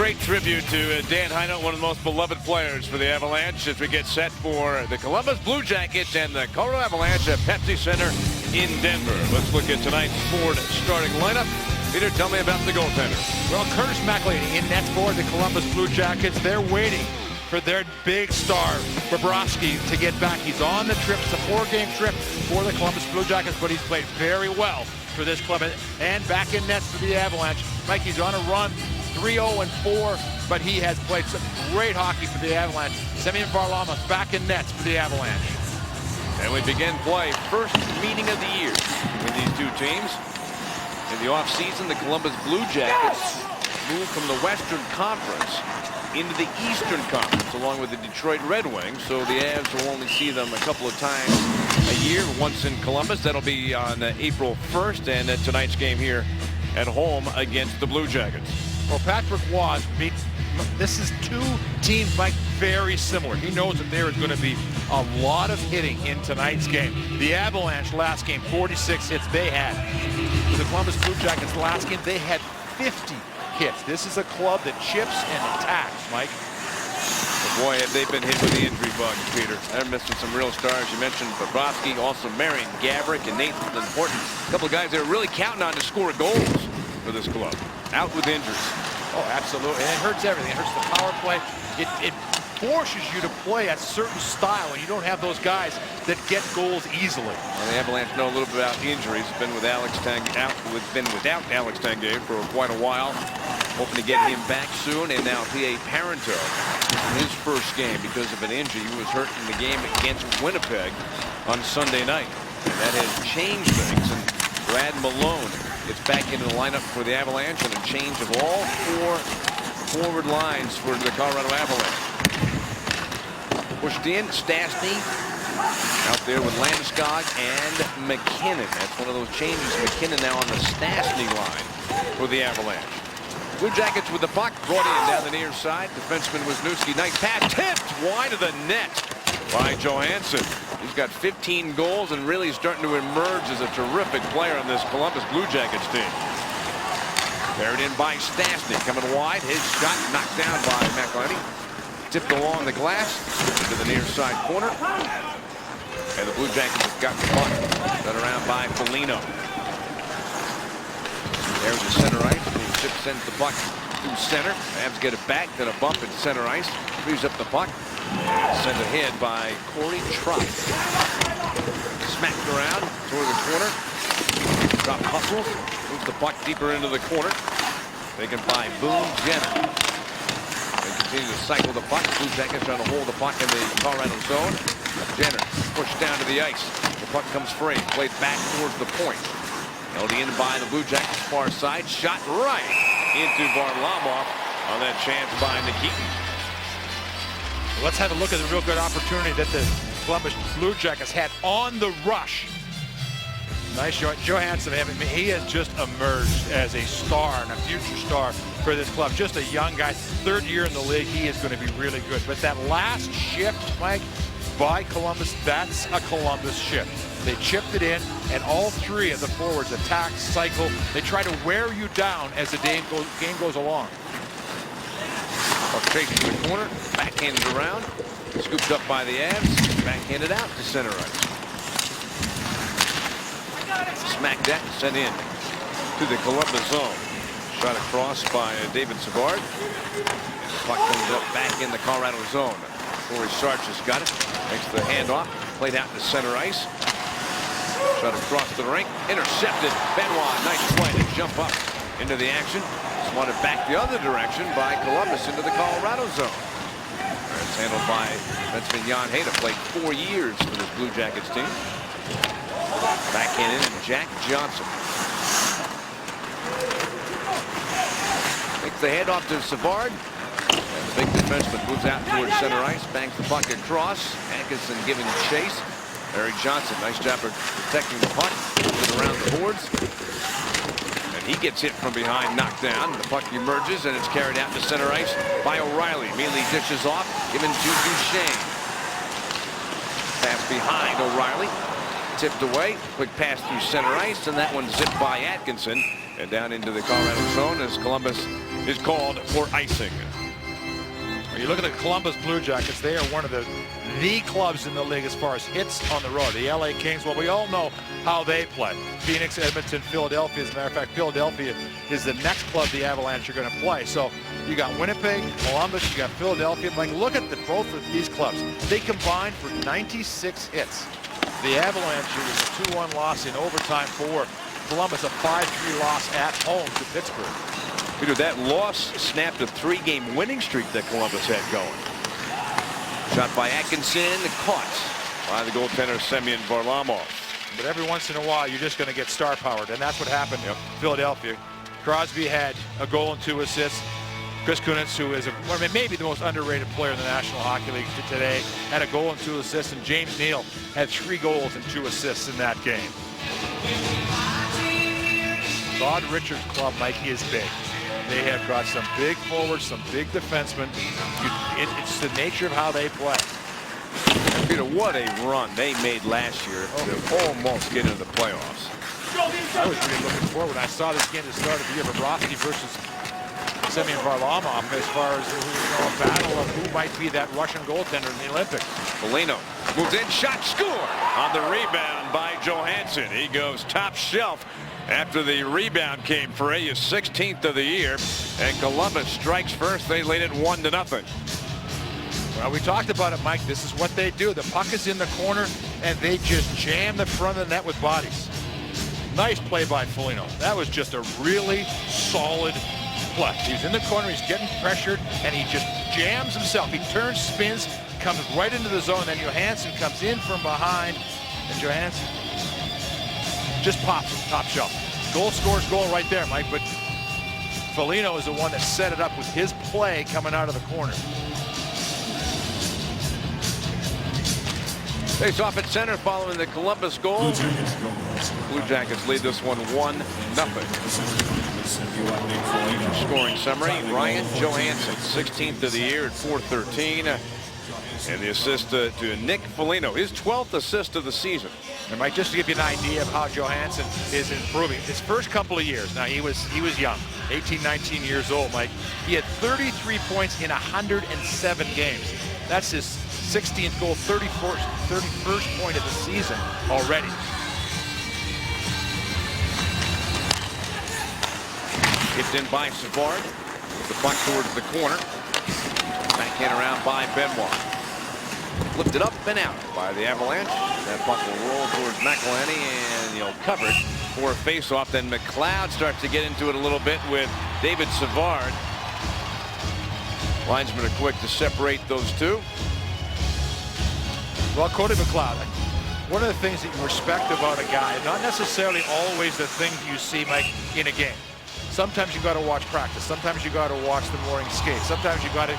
great tribute to Dan Heino, one of the most beloved players for the Avalanche, as we get set for the Columbus Blue Jackets and the Colorado Avalanche at Pepsi Center in Denver. Let's look at tonight's Ford starting lineup. Peter, tell me about the goaltender. Well, Curtis McElhinney in net for the Columbus Blue Jackets. They're waiting for their big star, Bobrovsky, to get back. He's on the trip. It's a 4-game trip for the Columbus Blue Jackets, but he's played very well for this club. And back in nets for the Avalanche. Mikey's on a run, 3-0-4, but he has played some great hockey for the Avalanche. Semyon Varlamov back in nets for the Avalanche. And we begin play. First meeting of the year with these two teams. In the offseason, the Columbus Blue Jackets moved from the Western Conference into the Eastern Conference, along with the Detroit Red Wings. So the Avs will only see them a couple of times a year, once in Columbus. That'll be on April 1st, and tonight's game here at home against the Blue Jackets. Well, Patrick Waugh, this is two teams, Mike, very similar. He knows that there is going to be a lot of hitting in tonight's game. The Avalanche last game, 46 hits they had. The Columbus Blue Jackets last game, they had 50 hits. This is a club that chips and attacks, Mike. Well, boy, have they been hit with the injury bug, Peter. They're missing some real stars. You mentioned Bobrovsky, also Marian Gaborik and Nathan Important. A couple of guys they're really counting on to score goals for this club. Out with injuries. Oh, absolutely. And it hurts everything. It hurts the power play. It forces you to play a certain style, and you don't have those guys that get goals easily. Well, the Avalanche know a little bit about injuries. Been without Alex Tanguay for quite a while. Hoping to get him back soon. And now P.A. Parenteau in his first game because of an injury. He was hurt in the game against Winnipeg on Sunday night. And that has changed things. And Brad Malone gets back into the lineup for the Avalanche, and a change of all four forward lines for the Colorado Avalanche. Pushed in, Stastny out there with Landeskog and McKinnon. That's one of those changes. McKinnon now on the Stastny line for the Avalanche. Blue Jackets with the puck, brought in down the near side. Defenseman Wisniewski, nice pass, tipped wide of the net by Johansson. He's got 15 goals and really starting to emerge as a terrific player on this Columbus Blue Jackets team. Carried in by Stastny, coming wide. His shot knocked down by McElhinney. Tipped along the glass into the near side corner. And the Blue Jackets have got the puck. Done around by Foligno. There's the center ice. Chip sends the puck through center. Avs get it back. Then a bump at center ice. Frees up the puck. Sent ahead by Corey Trotz. Smacked around toward the corner. Drop hustles. Moves the puck deeper into the corner. Taken by Boone Jenner. They continue to cycle the puck. Blue Jackets trying to hold the puck in the Colorado zone. Jenner pushed down to the ice. The puck comes free. Played back towards the point. Held in by the Blue Jackets far side. Shot right into Varlamov on that chance by Nikitin. Let's have a look at the real good opportunity that the Columbus Blue Jackets had on the rush. Nice shot. Johansson, he has just emerged as a star and a future star for this club. Just a young guy, third year in the league. He is going to be really good. But that last shift, Mike, by Columbus, that's a Columbus shift. They chipped it in, and all three of the forwards attack, cycle. They try to wear you down as the game goes along. Chasing the corner, backhanded around, scooped up by the Avs, backhanded out to center ice. Smacked that, sent in to the Columbus zone. Shot across by David Savard. Puck comes up back in the Colorado zone. Corey Sarch has got it. Makes the handoff, played out to center ice. Shot across the rink, intercepted. Benoit, nice play to jump up into the action. Wanted back the other direction by Columbus into the Colorado zone. It's handled by defenseman Jan Hayda. Played 4 years for this Blue Jackets team. Backhanded and Jack Johnson. Takes the handoff to Savard. And the big defenseman moves out towards center ice. Bangs the puck across. Atkinson giving chase. Eric Johnson, nice job of protecting the puck. Moves around the boards. He gets hit from behind, knocked down. The puck emerges, and it's carried out to center ice by O'Reilly. Immediately dishes off, given to Duchesne. Pass behind O'Reilly. tipped away. Quick pass through center ice, and that one zipped by Atkinson and down into the Colorado zone as Columbus is called for icing. When you look at the Columbus Blue Jackets, they are one of the clubs in the league as far as hits on the road. The LA Kings, well, we all know how they play. Phoenix, Edmonton, Philadelphia. As a matter of fact, Philadelphia is the next club the Avalanche are going to play. So you got Winnipeg, Columbus, you got Philadelphia. Like, look at both of these clubs. They combined for 96 hits. The Avalanche, it was a 2-1 loss in overtime for Columbus, a 5-3 loss at home to Pittsburgh. Peter, that loss snapped a 3-game winning streak that Columbus had going. Shot by Atkinson, caught by the goaltender Semyon Varlamov. But every once in a while, you're just going to get star-powered, and that's what happened in Philadelphia. Crosby had a goal and 2 assists. Chris Kunitz, who is maybe the most underrated player in the National Hockey League today, had a goal and 2 assists, and James Neal had 3 goals and 2 assists in that game. Todd Richards' club, Mikey, is big. They have got some big forwards, some big defensemen. It's the nature of how they play. Peter, what a run they made last year to almost get into the playoffs. I was really looking forward when I saw this game at the start of the year, Bobrovsky versus Semyon Varlamov, as far as a battle of who might be that Russian goaltender in the Olympics. Foligno moves in, shot, score on the rebound by Johansson. He goes top shelf after the rebound came free, his 16th of the year, and Columbus strikes first. They lead it 1-0. Well, we talked about it, Mike. This is what they do. The puck is in the corner, and they just jam the front of the net with bodies. Nice play by Foligno. That was just a really solid play. He's in the corner, he's getting pressured, and he just jams himself. He turns, spins, comes right into the zone, then Johansson comes in from behind, and Johansson just pops it, top shelf. Goal scores goal right there, Mike, but Foligno is the one that set it up with his play coming out of the corner. Face off at center following the Columbus goal. Blue Jackets lead this one 1-0. Scoring summary, Ryan Johansson, 16th of the year at .413. And the assist to Nick Foligno, his 12th assist of the season. And Mike, just to give you an idea of how Johansson is improving, his first couple of years, now he was young, 18, 19 years old, Mike. He had 33 points in 107 games. That's his 16th goal, 31st point of the season already. Kicked in by Savard. The puck towards the corner. Backhand around by Benoit. Lifted up and out by the Avalanche. That puck will roll towards McElhinney, and he'll cover it for a face-off. Then McLeod starts to get into it a little bit with David Savard. Linesmen are quick to separate those two. Well, Cody McLeod, one of the things that you respect about a guy, not necessarily always the things you see, Mike, in a game. Sometimes you got to watch practice. Sometimes you got to watch the morning skate. Sometimes you got to,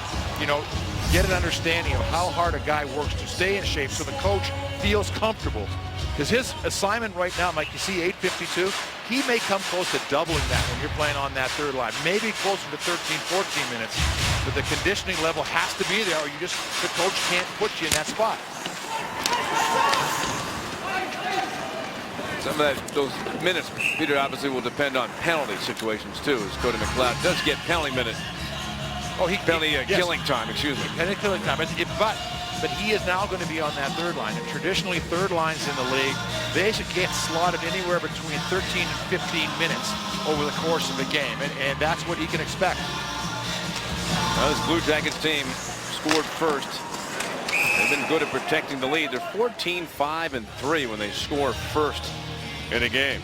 get an understanding of how hard a guy works to stay in shape so the coach feels comfortable. Because his assignment right now, Mike, you see 852, he may come close to doubling that when you're playing on that third line. Maybe closer to 13, 14 minutes. But the conditioning level has to be there, or the coach can't put you in that spot. Some of those minutes, Peter, obviously will depend on penalty situations too, as Cody McLeod does get penalty minutes. Killing time, excuse me. Penalty killing time, but he is now going to be on that third line. And traditionally, third lines in the league, they should get slotted anywhere between 13 and 15 minutes over the course of a game, and that's what he can expect. Now, this Blue Jackets team scored first. They've been good at protecting the lead. They're 14-5-3 when they score first in a game.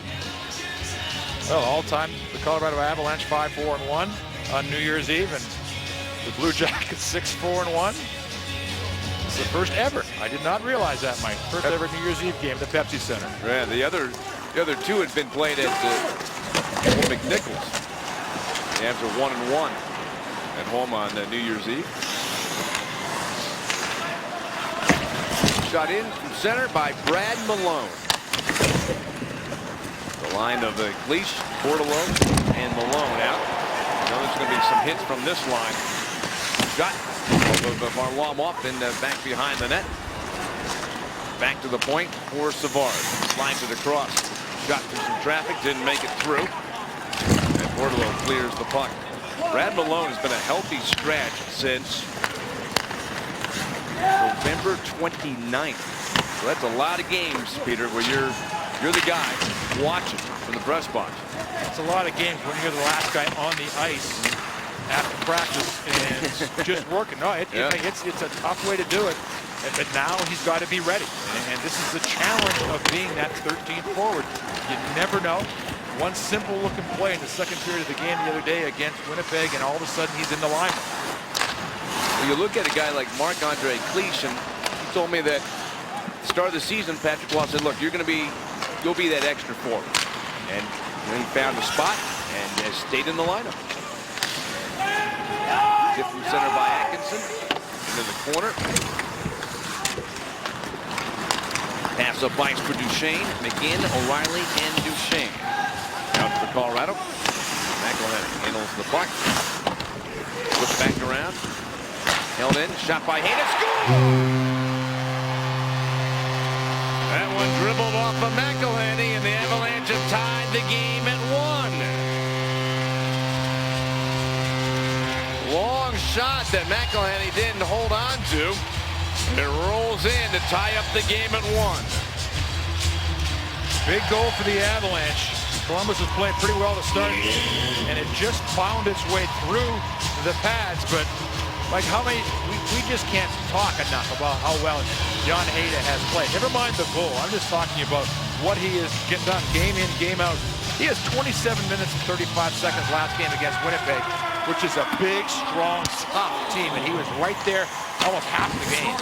Well, all-time, the Colorado Avalanche 5-4-1 on New Year's Eve, and the Blue Jackets 6-4-1. It's the first ever. I did not realize that, Mike. First ever New Year's Eve game at the Pepsi Center. Yeah, the other two had been played at McNichols. The Avs are 1-1 at home on New Year's Eve. Shot in from center by Brad Malone. The line of the Cleach, Bordelot, and Malone out. Now there's going to be some hits from this line. Shot of Varlamov and back behind the net. Back to the point for Savard. Slides it across. Shot through some traffic, didn't make it through. And Bordeleau clears the puck. Brad Malone has been a healthy stretch since November 29th. So that's a lot of games, Peter, where you're the guy watching from the press box. It's a lot of games when you're the last guy on the ice after practice and it's just working. No, it's a tough way to do it. But now he's got to be ready. And this is the challenge of being that 13th forward. You never know. One simple looking play in the second period of the game the other day against Winnipeg, and all of a sudden he's in the lineup. Well, you look at a guy like Marc-Andre Cliche, and he told me that at the start of the season, Patrick Roy said, look, you'll be that extra forward. And he found a spot and has stayed in the lineup. Tip from center by Atkinson into the corner. Pass up ice for Duchesne, McGinn, O'Reilly, and Duchesne. Out for Colorado. McElhinney handles the puck. Flips back around. Held in. Shot by Hayda. Score! That one dribbled off of McElhinney, and the Avalanche have tied the game at 1. Long shot that McElhinney didn't hold on to. It rolls in to tie up the game at 1. Big goal for the Avalanche. Columbus was playing pretty well to start, and it just found its way through the pads. But like how many, we just can't talk enough about how well John Hayda has played. Never mind the goal. I'm just talking about what he has done game in, game out. He has 27 minutes and 35 seconds last game against Winnipeg, which is a big, strong, tough team, and he was right there almost half the game.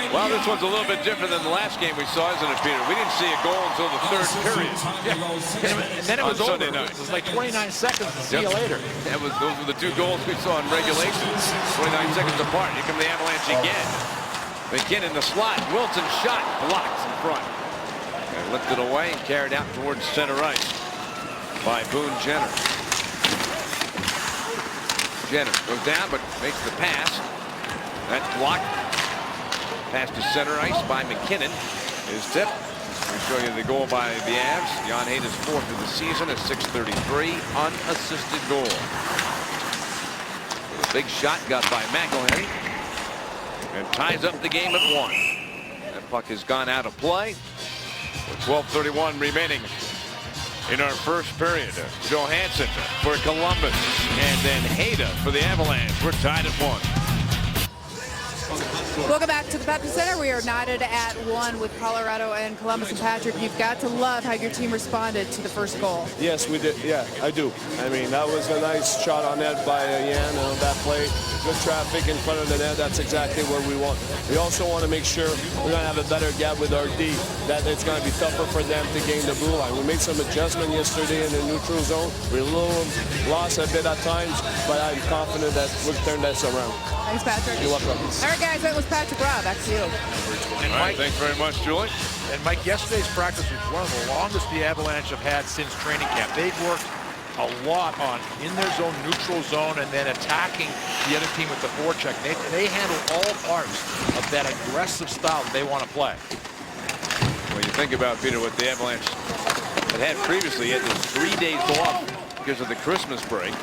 Well, this one's a little bit different than the last game we saw, isn't it, Peter? We didn't see a goal until the third period. Yeah. And then it was over. Sunday night. It was like 29 seconds and see you later. Those were the two goals we saw in regulation. 29 seconds apart. Here come the Avalanche again. McKinnon in the slot. Wilson shot. Blocks in front. And lifted away and carried out towards center ice by Boone Jenner. Jenner goes down but makes the pass. That's blocked. Pass to center ice by McKinnon. His tip. We show you the goal by the Avs. Jan Hayda's 4th of the season at 6:33. Unassisted goal. With a big shot got by McElhinney. And ties up the game at 1. That puck has gone out of play. With 12:31 remaining in our first period. Johansson for Columbus. And then Hayda for the Avalanche. We're tied at 1. Welcome back to the Pepsi Center. We are knotted at 1 with Colorado and Columbus. And Patrick, you've got to love how your team responded to the first goal. Yes, we did. Yeah, I do. I mean, that was a nice shot on net by Jan on that play. Good traffic in front of the net. That's exactly what we want. We also want to make sure we're going to have a better gap with our D, that it's going to be tougher for them to gain the blue line. We made some adjustment yesterday in the neutral zone. We lost a bit at times, but I'm confident that we'll turn this around. Thanks, Patrick. You're welcome. All right, guys, that was Patrick Roy. Back to you. And Mike, thanks very much, Julie. And Mike, yesterday's practice was one of the longest the Avalanche have had since training camp. They've worked a lot on in their zone, neutral zone, and then attacking the other team with the forecheck. They handle all parts of that aggressive style that they want to play. Well, you think about, Peter, what the Avalanche had previously. Had those 3 days off because of the Christmas break.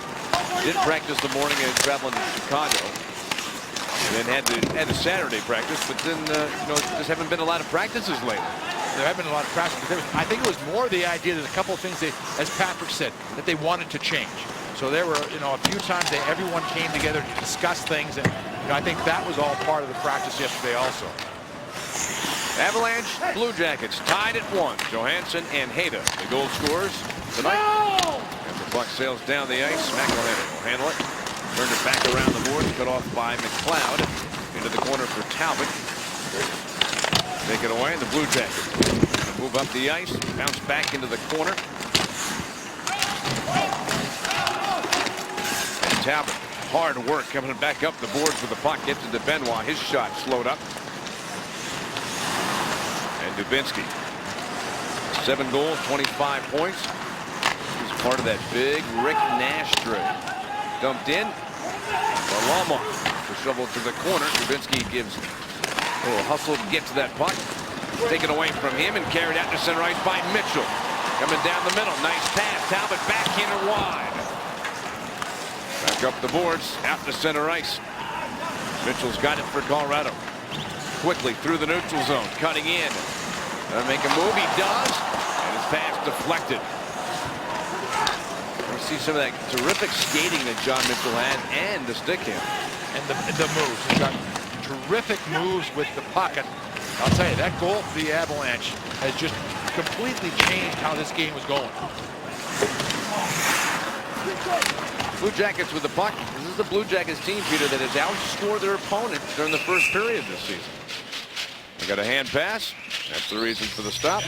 Did practice the morning and traveling to Chicago. And then had a Saturday practice, but then just haven't been a lot of practices lately. There have been a lot of practices. I think it was more the idea. There's a couple of things as Patrick said, that they wanted to change. So there were, a few times that everyone came together to discuss things, and I think that was all part of the practice yesterday also. Avalanche, Blue Jackets tied at 1. Johansson and Hayda, the goal scorers tonight. No! As the puck sails down the ice, McElhinney will handle it. Turned it back around the boards, cut off by McLeod. Into the corner for Talbot. Take it away, and the Blue Jackets move up the ice, bounce back into the corner. And Talbot, hard work coming back up the boards with the puck. Gets it to Benoit. His shot slowed up. And Dubinsky. 7 goals, 25 points. He's part of that big Rick Nash trade. Dumped in. Varlamov. The shovel to the corner. Dubinsky gives A little hustle to get to that puck. Taken away from him and carried out to center ice by Mitchell. Coming down the middle. Nice pass. Talbot backhander wide. Back up the boards. Out to center ice. Mitchell's got it for Colorado. Quickly through the neutral zone. Cutting in. Gonna make a move. He does. And his pass deflected. We see some of that terrific skating that John Mitchell had and the stick handle. And the moves. He's got terrific moves with the puck. And I'll tell you, that goal for the Avalanche has just completely changed how this game was going. Blue Jackets with the puck. This is the Blue Jackets team, Peter, that has outscored their opponent during the first period this season. They got a hand pass. That's the reason for the stop.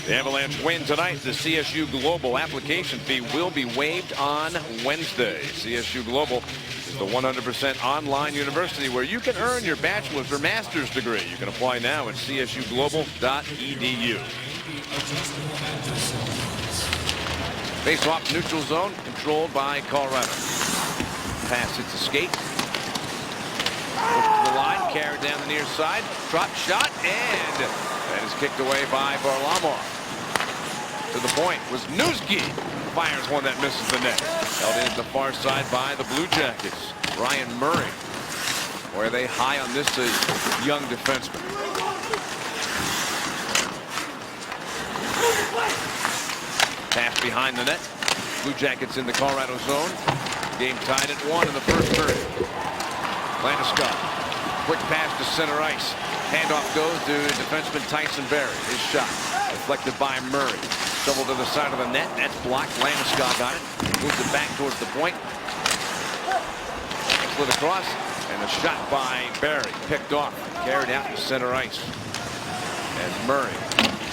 The Avalanche win tonight. The CSU Global application fee will be waived on Wednesday. CSU Global is the 100% online university where you can earn your bachelor's or master's degree. You can apply now at csuglobal.edu. Face-off neutral zone controlled by Colorado. Pass hits the skate. Push to the line, carried down the near side, drop shot, and that is kicked away by Varlamov. To the point was Newski. Fires one that misses the net. Held in at the far side by the Blue Jackets. Ryan Murray. Where are they high on this young defenseman? Pass behind the net. Blue Jackets in the Colorado zone. Game tied at 1 in the first period. Landeskog. Quick pass to center ice. Handoff goes to defenseman Tyson Barrie. His shot deflected by Murray. Double to the side of the net. That's blocked. Landeskog got it. Moves it back towards the point. Slid across. And a shot by Barrie. Picked off. Carried out to center ice. And Murray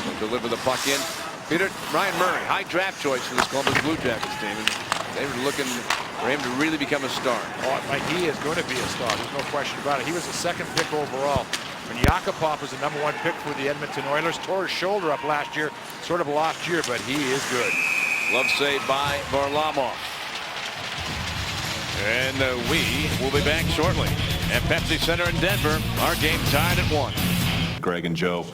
will deliver the puck in. Peter, Ryan Murray, high draft choice for this Columbus Blue Jackets team. And they were looking for him to really become a star. Oh, he is going to be a star. There's no question about it. He was the second pick overall. When Yakupov was the #1 pick for the Edmonton Oilers, tore his shoulder up last year, sort of a lost year, but he is good. Glove save by Varlamov. And we will be back shortly at Pepsi Center in Denver. Our game tied at 1. Greg and Joe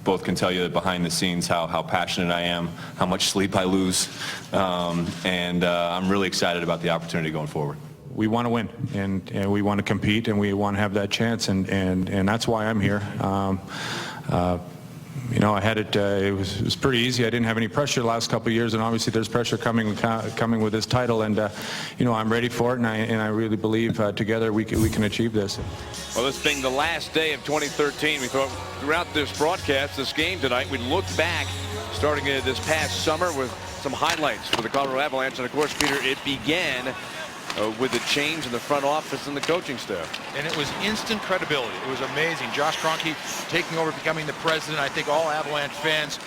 both can tell you that behind the scenes how passionate I am, how much sleep I lose, and I'm really excited about the opportunity going forward. We want to win, and we want to compete, and we want to have that chance, and that's why I'm here. You know, I had it. It was pretty easy. I didn't have any pressure the last couple of years, and obviously there's pressure coming with this title. And you know, I'm ready for it, and I really believe together we can achieve this. Well, this being the last day of 2013, we thought throughout this broadcast, this game tonight, we'd look back, starting this past summer, with some highlights for the Colorado Avalanche. And of course, Peter, it began with the change in the front office and the coaching staff. And it was instant credibility. It was amazing. Josh Kroenke taking over, becoming the president. I think all Avalanche fans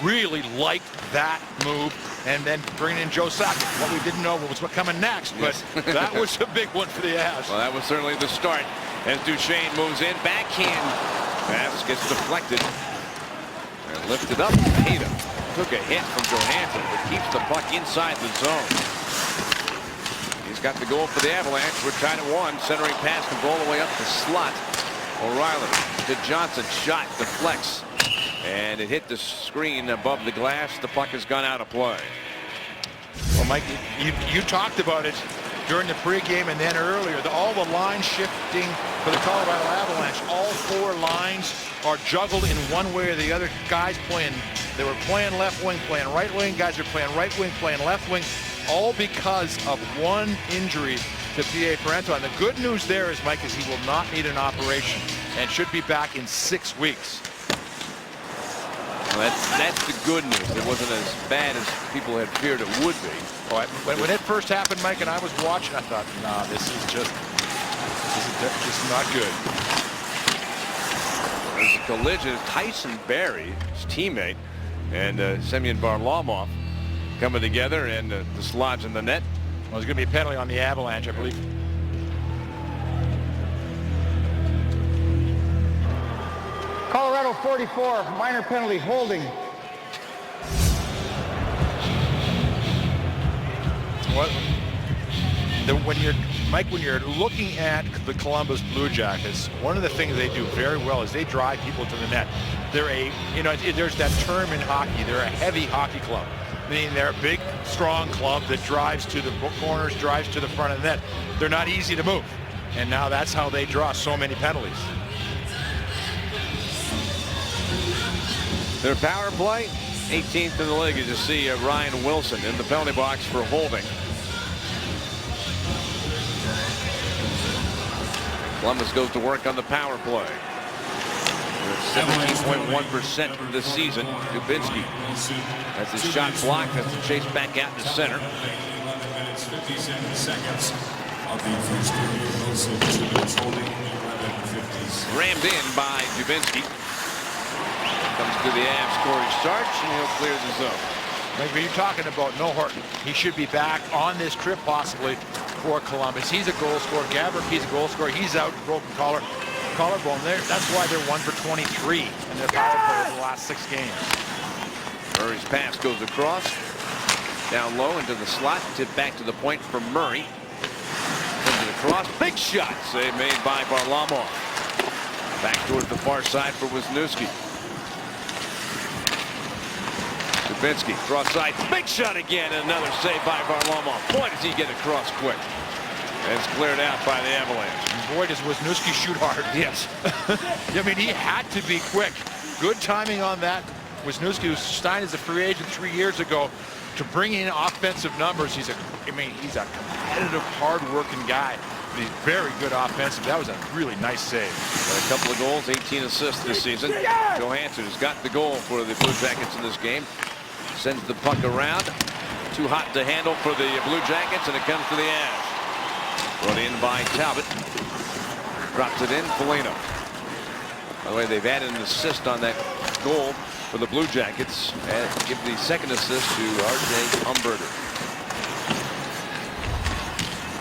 really liked that move. And then bringing in Joe Sakic. What we didn't know was what coming next, but that was a big one for the Avs. Well, that was certainly the start. As Duchesne moves in, backhand pass gets deflected and lifted up. Hayden took a hit from Johansson, but keeps the puck inside the zone. He's got the goal for the Avalanche. We're tied at 1. Centering pass comes all the way up the slot. O'Reilly to Johnson. Shot deflects. And it hit the screen above the glass. The puck has gone out of play. Well, Mike, you talked about it during the pregame and then earlier. All the line shifting for the Colorado Avalanche. All 4 lines are juggled in one way or the other. Guys playing, they were playing left wing, playing right wing. Guys are playing right wing, playing left wing. All because of one injury to Pietrangelo. And the good news there is, Mike, is he will not need an operation and should be back in 6 weeks. Well, that's the good news. It wasn't as bad as people had feared it would be. Oh, when it first happened, Mike, and I was watching, I thought, nah, this is just not good. There's a collision. Tyson Barrie, his teammate, and Semyon Varlamov coming together, and dislodge in the net. Well, there's going to be a penalty on the Avalanche, I believe. Colorado 44, minor penalty, holding. What? when you're looking at the Columbus Blue Jackets, one of the things they do very well is they drive people to the net. They're there's that term in hockey, they're a heavy hockey club. Meaning they're a big, strong club that drives to the corners, drives to the front of the net. They're not easy to move. And now that's how they draw so many penalties. Their power play, 18th in the league, as you see Ryan Wilson in the penalty box for holding. Columbus goes to work on the power play. 17.1% this season. Dubinsky has his shot blocked, has to chase back out to center. 57 seconds of the first period. Also holding 11:50. Rammed in by Dubinsky. Comes to the Avs, Corey Starch, and he'll clear the zone. Like when you're talking about No Horton, he should be back on this trip possibly for Columbus. He's a goal scorer. Gaborik, he's a goal scorer. He's out, broken collarbone there. That's why they're 1 for 23 in their power play over the last 6 games. Murray's pass goes across. Down low into the slot. Tip back to the point for Murray. Into the cross. Big shot. Save made by Varlamov. Back towards the far side for Wisniewski. Dubinsky, cross side, big shot again, and another save by Varlamov. Boy, does he get across quick. And it's cleared out by the Avalanche. And boy, does Wisniewski shoot hard. Yes. I mean, he had to be quick. Good timing on that. Wisniewski was signed as a free agent 3 years ago to bring in offensive numbers. He's a competitive, hard-working guy. But he's very good offensive. That was a really nice save. Got a couple of goals, 18 assists this season. Johansson has got the goal for the Blue Jackets in this game. Sends the puck around. Too hot to handle for the Blue Jackets, and it comes to the Avs. Brought in by Talbot. Drops it in, Foligno. By the way, they've added an assist on that goal for the Blue Jackets. And give the second assist to R.J. Umberger.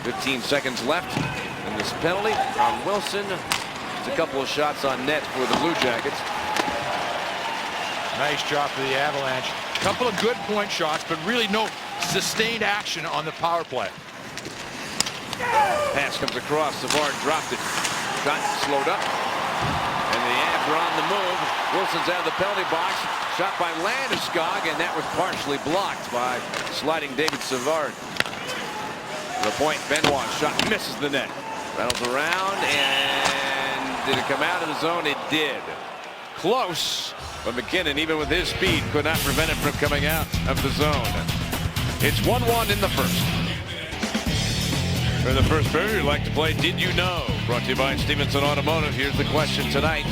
15 seconds left in this penalty on Wilson. Just a couple of shots on net for the Blue Jackets. Nice job for the Avalanche. Couple of good point shots, but really no sustained action on the power play. Pass comes across. Savard dropped it. Shot slowed up. And the Avs are on the move. Wilson's out of the penalty box. Shot by Landeskog, and that was partially blocked by sliding David Savard. The point, Benoit shot misses the net. Rattles around, and did it come out of the zone? It did. Close, but MacKinnon, even with his speed, could not prevent it from coming out of the zone. It's 1-1 in the first. For the first period, we'd like to play Did You Know? Brought to you by Stevenson Automotive. Here's the question tonight.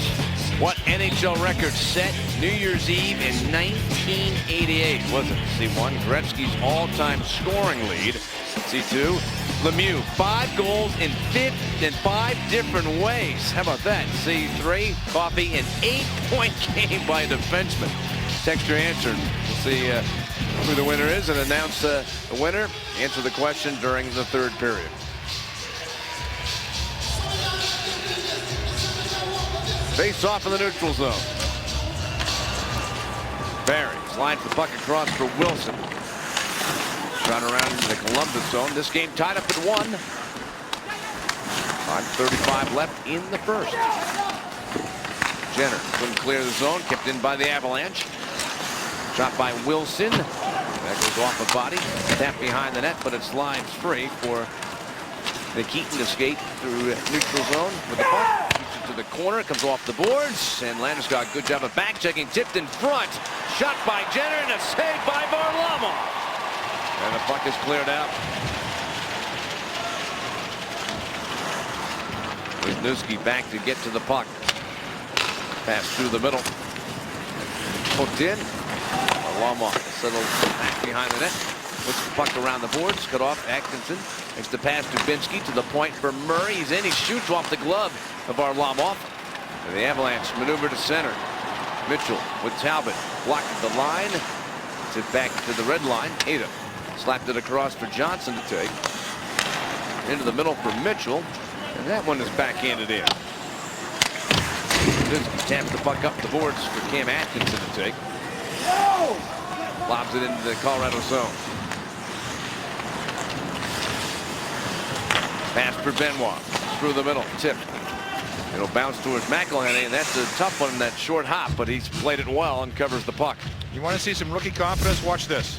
What NHL record set New Year's Eve in 1988? Was it C1, Gretzky's all-time scoring lead? C2, Lemieux, 5 goals in 5 different ways. How about that? C3, Coffey, an 8-point game by a defenseman. Text your answer. We'll see who the winner is and announce the winner. Answer the question during the third period. Face off in the neutral zone. Barry slides the puck across for Wilson. Shot around into the Columbus zone. This game tied up at 1. 5:35 left in the first. Jenner couldn't clear the zone. Kept in by the Avalanche. Shot by Wilson. That goes off a body. Tap behind the net, but it slides free for Nikitin to skate through neutral zone with the puck. Keeps it to the corner. Comes off the boards. And Landeskog, good job of back checking. Tipped in front. Shot by Jenner and a save by Varlamov. And the puck is cleared out. Wisniewski back to get to the puck. Pass through the middle. Hooked in. Varlamov settles back behind the net. Puts the puck around the boards. Cut off Atkinson. Makes the pass to Dubinsky to the point for Murray. He's in. He shoots off the glove of Varlamov. And the Avalanche maneuver to center. Mitchell with Talbot. Blocked at the line. It's it back to the red line. Ada slapped it across for Johnson to take. Into the middle for Mitchell. And that one is backhanded in. Dubinsky taps the puck up the boards for Cam Atkinson to take. Lobs it into the Colorado zone. Pass for Benoit. Through the middle. Tip. It'll bounce towards McElhenney, and that's a tough one in that short hop, but he's played it well and covers the puck. You want to see some rookie confidence? Watch this.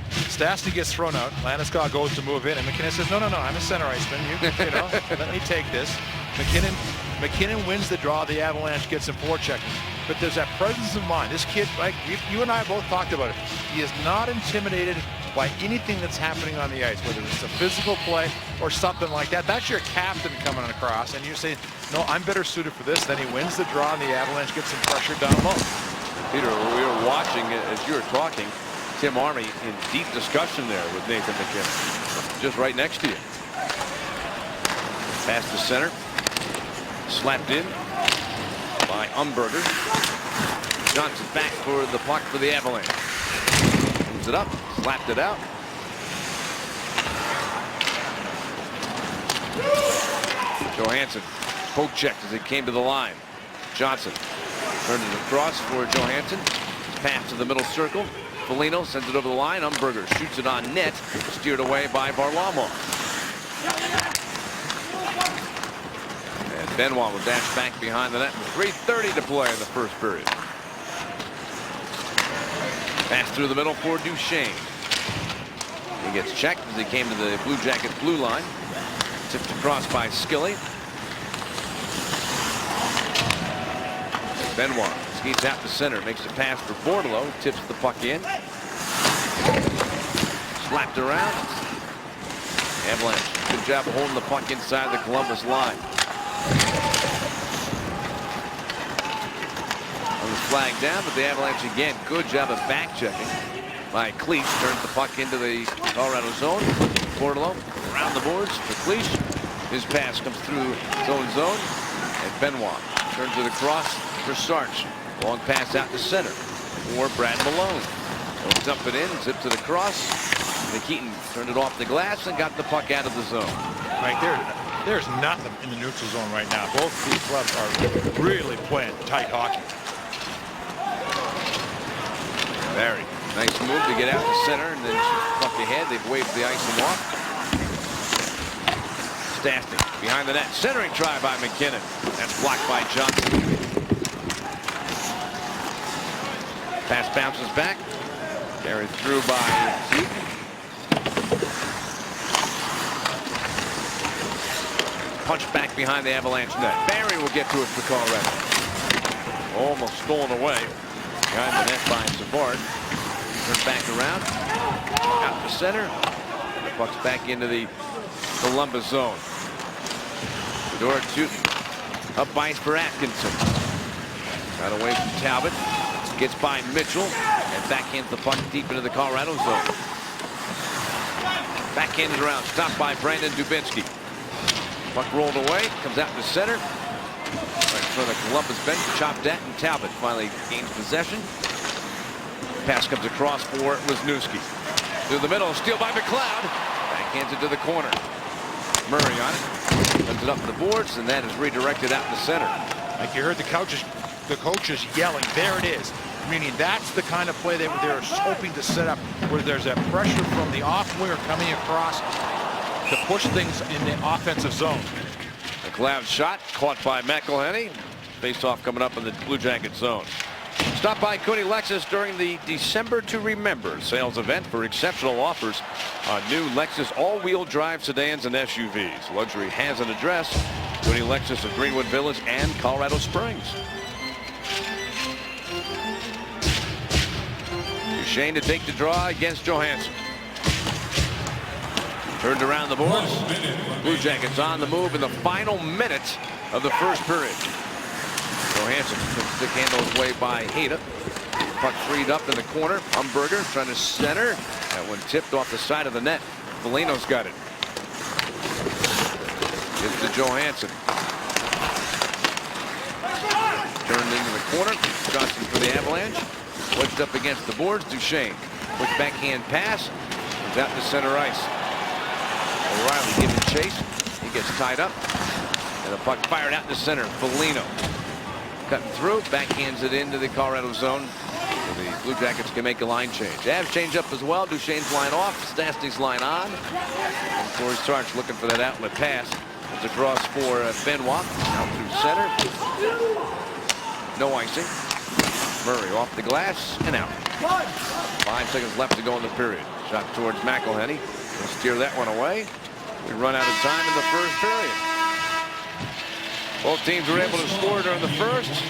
Stastny gets thrown out. Landeskog goes to move in, and McKinnon says, no, I'm a center iceman. You know, let me take this. McKinnon wins the draw. The Avalanche gets him forechecking. But there's that presence of mind. This kid, like you and I both talked about it, he is not intimidated by anything that's happening on the ice, whether it's a physical play or something like that. That's your captain coming across, and you say, no, I'm better suited for this. Then he wins the draw, and the Avalanche gets some pressure down low. Peter, we were watching, as you were talking, Tim Army in deep discussion there with Nathan McKinnon, just right next to you. Pass to center. Slapped in by Umberger. Johnson back for the puck for the Avalanche. Moves it up, slapped it out. Johansson poke checked as he came to the line. Johnson turned it across for Johansson. Pass to the middle circle. Foligno sends it over the line. Umberger shoots it on net. Steered away by Varlamov. And Benoit will dash back behind the net with 3:30 to play in the first period. Pass through the middle for Duchesne. He gets checked as he came to the Blue Jackets blue line. Tipped across by Skilly. Benoit skates out to center, makes a pass for Bordeleau, tips the puck in. Slapped around. Avalanche, good job of holding the puck inside the Columbus line. Flag down, but the Avalanche again, good job of back checking by Cleach. Turns the puck into the Colorado zone. Bordeleau around the boards for Cleach. His pass comes through his own zone, and Benoit turns it across for Sarch. Long pass out to center for Brad Malone. He'll dump it in, zips it across. Nikitin turned it off the glass and got the puck out of the zone. Right there, there's nothing in the neutral zone right now. Both these clubs are really playing tight hockey. Very nice move to get out to center and then puck ahead. They've waved the icing off. Stastny behind the net. Centering try by McKinnon. That's blocked by Johnson. Pass bounces back. Carried through by Hughes. Punch back behind the Avalanche net. Barry will get to it for Colorado. Almost stolen away. Behind the net by Savard. Turns back around. Out to center. The puck's back into the Columbus zone. Fedor shooting. Up ice for Atkinson. Got away from Talbot. Gets by Mitchell. And backhands the puck deep into the Colorado zone. Backhands around. Stopped by Brandon Dubinsky. Puck rolled away. Comes out to center. Right in front of the Columbus bench, chopped at, and Talbot finally gains possession. Pass comes across for Wisniewski. Through the middle, steal by McLeod. Backhands it to the corner. Murray on it. Sends it up the boards, and that is redirected out in the center. Like you heard the coaches yelling, there it is. Meaning that's the kind of play they were hoping to set up, where there's that pressure from the off winger coming across to push things in the offensive zone. McLeod shot caught by McElhenney. Face-off coming up in the Blue Jacket zone. Stop by Cooney Lexus during the December to Remember sales event for exceptional offers on new Lexus all-wheel drive sedans and SUVs. Luxury has an address. Cooney Lexus of Greenwood Village and Colorado Springs. Duchesne to take the draw against Johansson. Turned around the boards. Blue Jackets on the move in the final minute of the first period. Johansson took stick handle his way by Hayda. Puck freed up in the corner. Umberger trying to center. That one tipped off the side of the net. Foligno's got it. It's to Johansson. Turned into the corner. Johnson for the Avalanche. Wedged up against the boards. Duchesne. Quick backhand pass. Comes out to center ice. O'Reilly giving chase. He gets tied up. And the puck fired out to center. Foligno cutting through. Backhands it into the Colorado zone. The Blue Jackets can make a line change. Avs change up as well. Duchesne's line off. Stastny's line on. And Corey Sarch looking for that outlet pass. It's across for Benoit. Out through center. No icing. Murray off the glass and out. 5 seconds left to go in the period. Shot towards McElhenney. We'll steer that one away. We run out of time in the first period. Both teams were able to score during the first.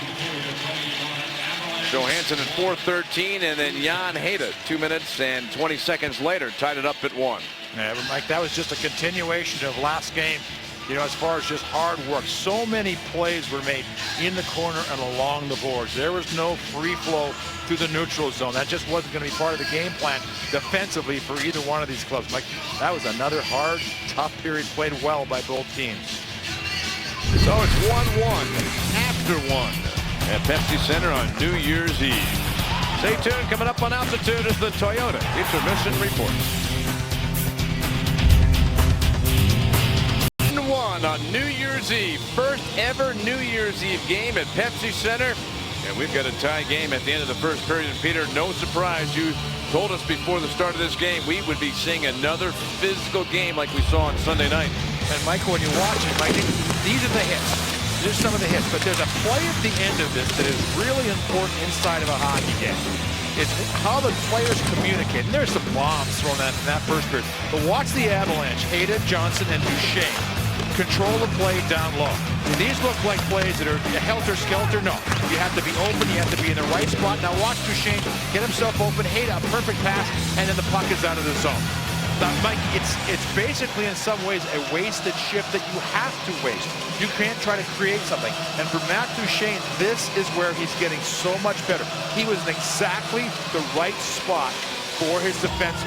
Johansson at 4:13, and then Jan Hejda 2 minutes and 20 seconds later tied it up at 1. Yeah, but Mike, that was just a continuation of last game. You know, as far as just hard work, so many plays were made in the corner and along the boards. There was no free flow through the neutral zone. That just wasn't going to be part of the game plan defensively for either one of these clubs. Mike, that was another hard, tough period played well by both teams. So it's 1-1 after 1 at Pepsi Center on New Year's Eve. Stay tuned. Coming up on Altitude is the Toyota Intermission Report. 1-1 on New Year's Eve. First ever New Year's Eve game at Pepsi Center. And we've got a tie game at the end of the first period. And Peter, no surprise, you told us before the start of this game we would be seeing another physical game like we saw on Sunday night. And Michael, when you watch it, Mike, these are the hits. There's some of the hits, but there's a play at the end of this that is really important inside of a hockey game. It's how the players communicate. And there's some bombs thrown in that first period. But watch the Avalanche. Hejda, Johnson, and Duchesne control the play down low. These look like plays that are helter-skelter. No, you have to be open. You have to be in the right spot. Now watch Duchesne get himself open. Hejda, a perfect pass, and then the puck is out of the zone. Now, Mike, it's basically in some ways a wasted shift that you have to waste. You can't try to create something. And for Matt Duchesne, this is where he's getting so much better. He was in exactly the right spot for his defense.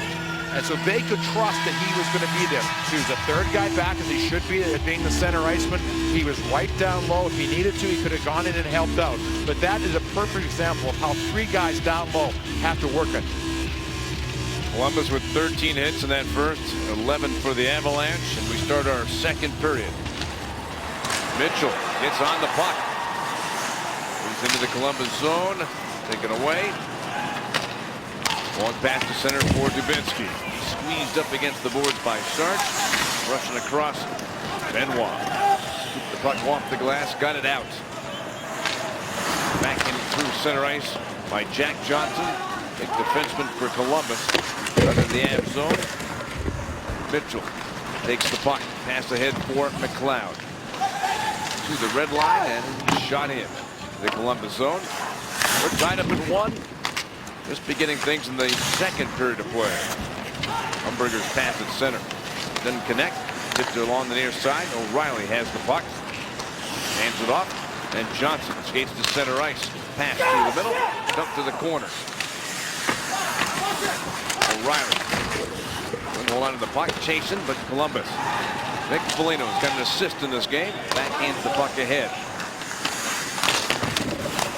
And so they could trust that he was going to be there. He was a third guy back, as he should be, at being the center iceman. He was right down low. If he needed to, he could have gone in and helped out. But that is a perfect example of how 3 guys down low have to work it. Columbus with 13 hits in that first, 11 for the Avalanche, and we start our second period. Mitchell gets on the puck. Moves into the Columbus zone. Taken away. Long pass to center for Dubinsky. Squeezed up against the boards by Sarch. Rushing across. Benoit. Scooped the puck off the glass. Got it out. Back in through center ice by Jack Johnson. Big defenseman for Columbus. Out in the Avs zone. Mitchell takes the puck. Pass ahead for McLeod. To the red line and shot in. The Columbus zone. We're tied up at 1. Just beginning things in the second period of play. Umberger's pass at center. Doesn't connect. Tipped it along the near side. O'Reilly has the puck. Hands it off. And Johnson skates to center ice. Pass through the middle. Dump to the corner. O'Reilly. Couldn't hold on to the puck. Chasing, but Columbus. Nick Foligno's got an assist in this game. Backhands the puck ahead.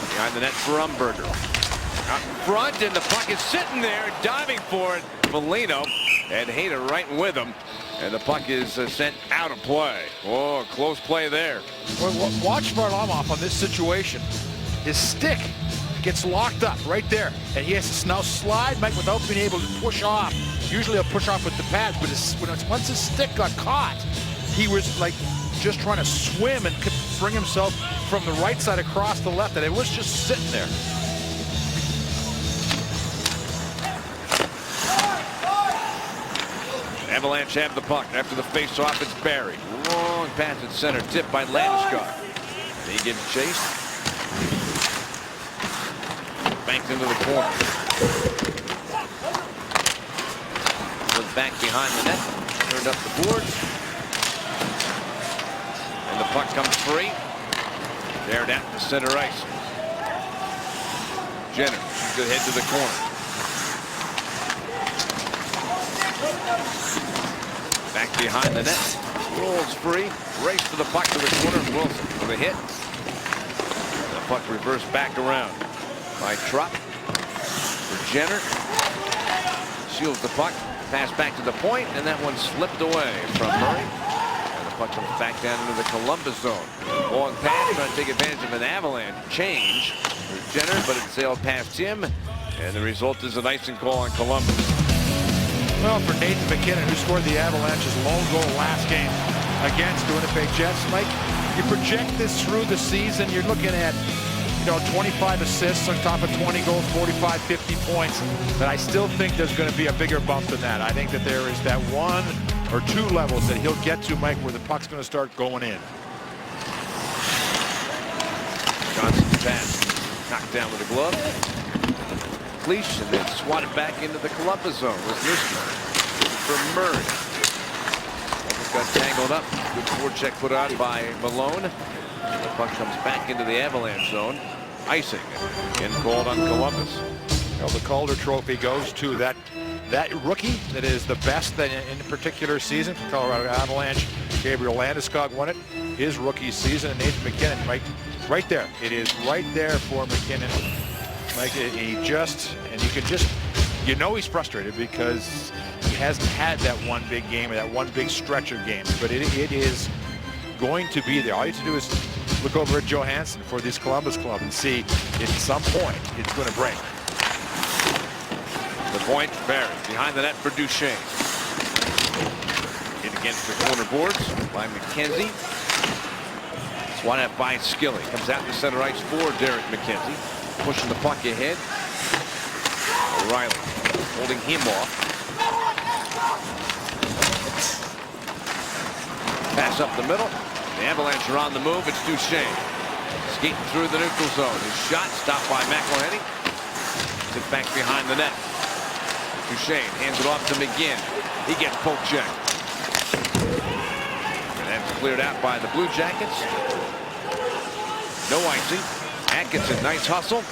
Behind the net for Umberger. Out in front, and the puck is sitting there, diving for it. Foligno and Hejda right with him. And the puck is sent out of play. Oh, close play there. Well, watch Varlamov on this situation. His stick gets locked up right there. And he has to now slide, Mike, without being able to push off. Usually he'll push off with the pads, but once his stick got caught, he was like just trying to swim and could bring himself from the right side across the left, and it was just sitting there. Avalanche have the puck. After the face-off, it's Barry. Long pass at center, tipped by Landeskog. He gives chase. Banked into the corner. Went back behind the net. Turned up the boards. And the puck comes free. There down to center ice. Jenner, good head to the corner. Back behind the net. Rolls free. Race to the puck to the corner. Wilson for the hit. The puck reversed back around by Trupp. For Jenner. Shields the puck. Pass back to the point, and that one slipped away from Murray. And the puck comes back down into the Columbus zone. Long pass, trying to take advantage of an Avalanche change for Jenner, but it sailed past him And the result is an icing call on Columbus. Well, for Nathan MacKinnon, who scored the Avalanche's lone goal last game against the Winnipeg Jets, Mike, you project this through the season, you're looking at, 25 assists on top of 20 goals, 45, 50 points. But I still think there's going to be a bigger bump than that. I think that there is that 1 or 2 levels that he'll get to, Mike, where the puck's going to start going in. Johnson's pass knocked down with a glove. Cleach, and then swatted back into the Columbus zone with Niski. For Murray. Almost got tangled up. Good forecheck put out by Malone. The puck comes back into the Avalanche zone. Icing. Again called on Columbus. Well, the Calder Trophy goes to that rookie that is the best in a particular season for Colorado Avalanche. Gabriel Landeskog won it his rookie season, and Nathan MacKinnon, right there. It is right there for MacKinnon. Like he just, and you can just, he's frustrated because he hasn't had that one big game or that one big stretch of games, but it is going to be there. All you have to do is look over at Johansson for this Columbus club and see at some point it's going to break. The point, Barry behind the net for Duchesne. In against the corner boards by McKenzie. Swatted by Skilly. Comes out to center ice for Derek McKenzie. Pushing the puck ahead. O'Reilly holding him off. Pass up the middle. The Avalanche are on the move. It's Duchesne. Skating through the neutral zone. His shot stopped by McElhinney. It's back behind the net. Duchesne hands it off to McGinn. He gets poke checked. And that's cleared out by the Blue Jackets. No icing. Atkinson, nice hustle.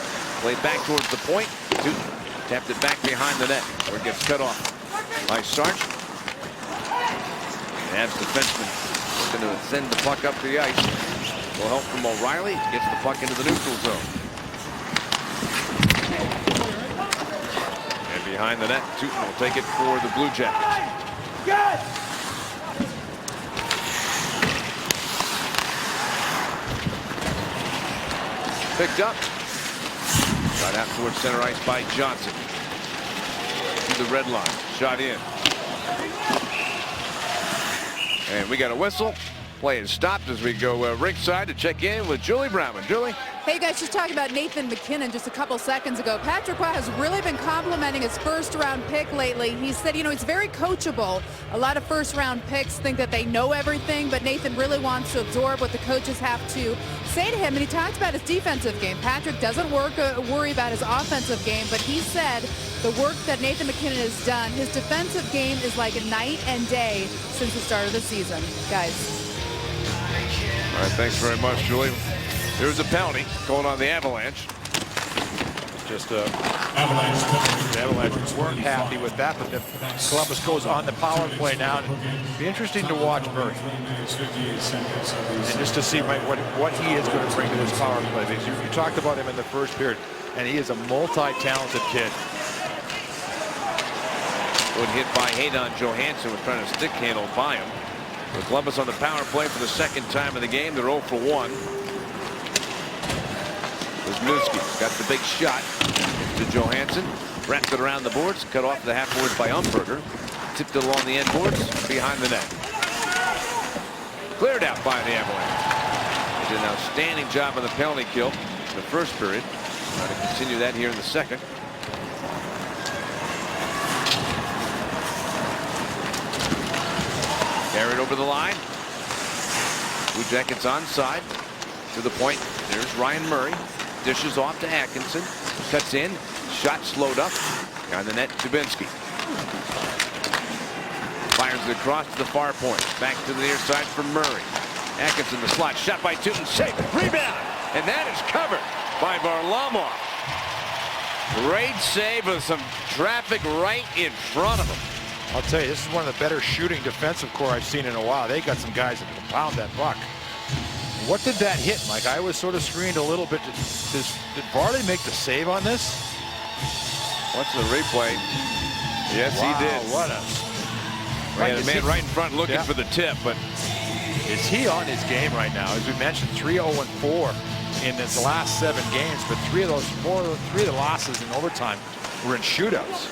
Played back towards the point. Tapped it back behind the net where it gets cut off by Sargent. Avs defenseman looking to send the puck up the ice. Will help from O'Reilly. Gets the puck into the neutral zone. And behind the net, Tootin will take it for the Blue Jackets. Picked up. Right out towards center ice by Johnson. To the red line. Shot in. And we got a whistle. Play is stopped as we go ringside to check in with Julie Brownman. Julie? Hey, guys, just talking about Nathan MacKinnon just a couple seconds ago. Patrick Roy has really been complimenting his first-round pick lately. He said, he's very coachable. A lot of first-round picks think that they know everything, but Nathan really wants to absorb what the coaches have to say to him. And he talked about his defensive game. Patrick doesn't worry about his offensive game, but he said the work that Nathan MacKinnon has done, his defensive game is like a night and day since the start of the season. Guys. All right, thanks very much, Julie. There's a penalty called on the Avalanche. Just the Avalanche weren't happy with that, but then Columbus goes on the power play now. It'd be interesting to watch Murray and just to see what he is going to bring to this power play. Because you talked about him in the first period, and he is a multi-talented kid. Good hit by Hayden Johansson, was trying to stick handle by him. With Columbus on the power play for the second time in the game, they're 0 for 1. Wisniewski got the big shot to Johansson, wrapped it around the boards, cut off the half boards by Umberger, tipped it along the end boards behind the net. Cleared out by the Avalanche. They did an outstanding job on the penalty kill in the first period. Trying to continue that here in the second. Carried over the line. Blue Jackets onside. To the point. There's Ryan Murray. Dishes off to Atkinson. Cuts in. Shot slowed up. On the net, Dubinsky. Fires it across to the far point. Back to the near side for Murray. Atkinson, the slot. Shot by Tootin. Save. Rebound. And that is covered by Varlamov. Great save with some traffic right in front of him. I'll tell you, this is one of the better shooting defensive core I've seen in a while. They got some guys that can pound that puck. What did that hit, Mike? I was sort of screened a little bit. Did Varley make the save on this? Watch the replay. Yes, wow, he did. What a... Right, a man right in front looking for the tip, but is he on his game right now? As we mentioned, 3-0-4 in his last 7 games, but 3 of the losses in overtime were in shootouts.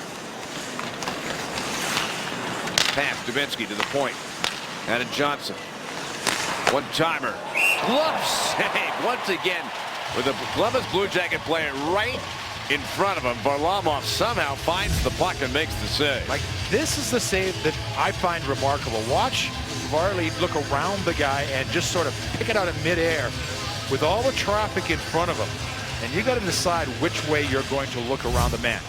Pass, Dubinsky to the point. Out of Johnson. One-timer. Glove save once again with a Columbus Blue Jacket player right in front of him. Varlamov somehow finds the puck and makes the save. Like, this is the save that I find remarkable. Watch Varley look around the guy and just sort of pick it out in midair with all the traffic in front of him. And you got to decide which way you're going to look around the man.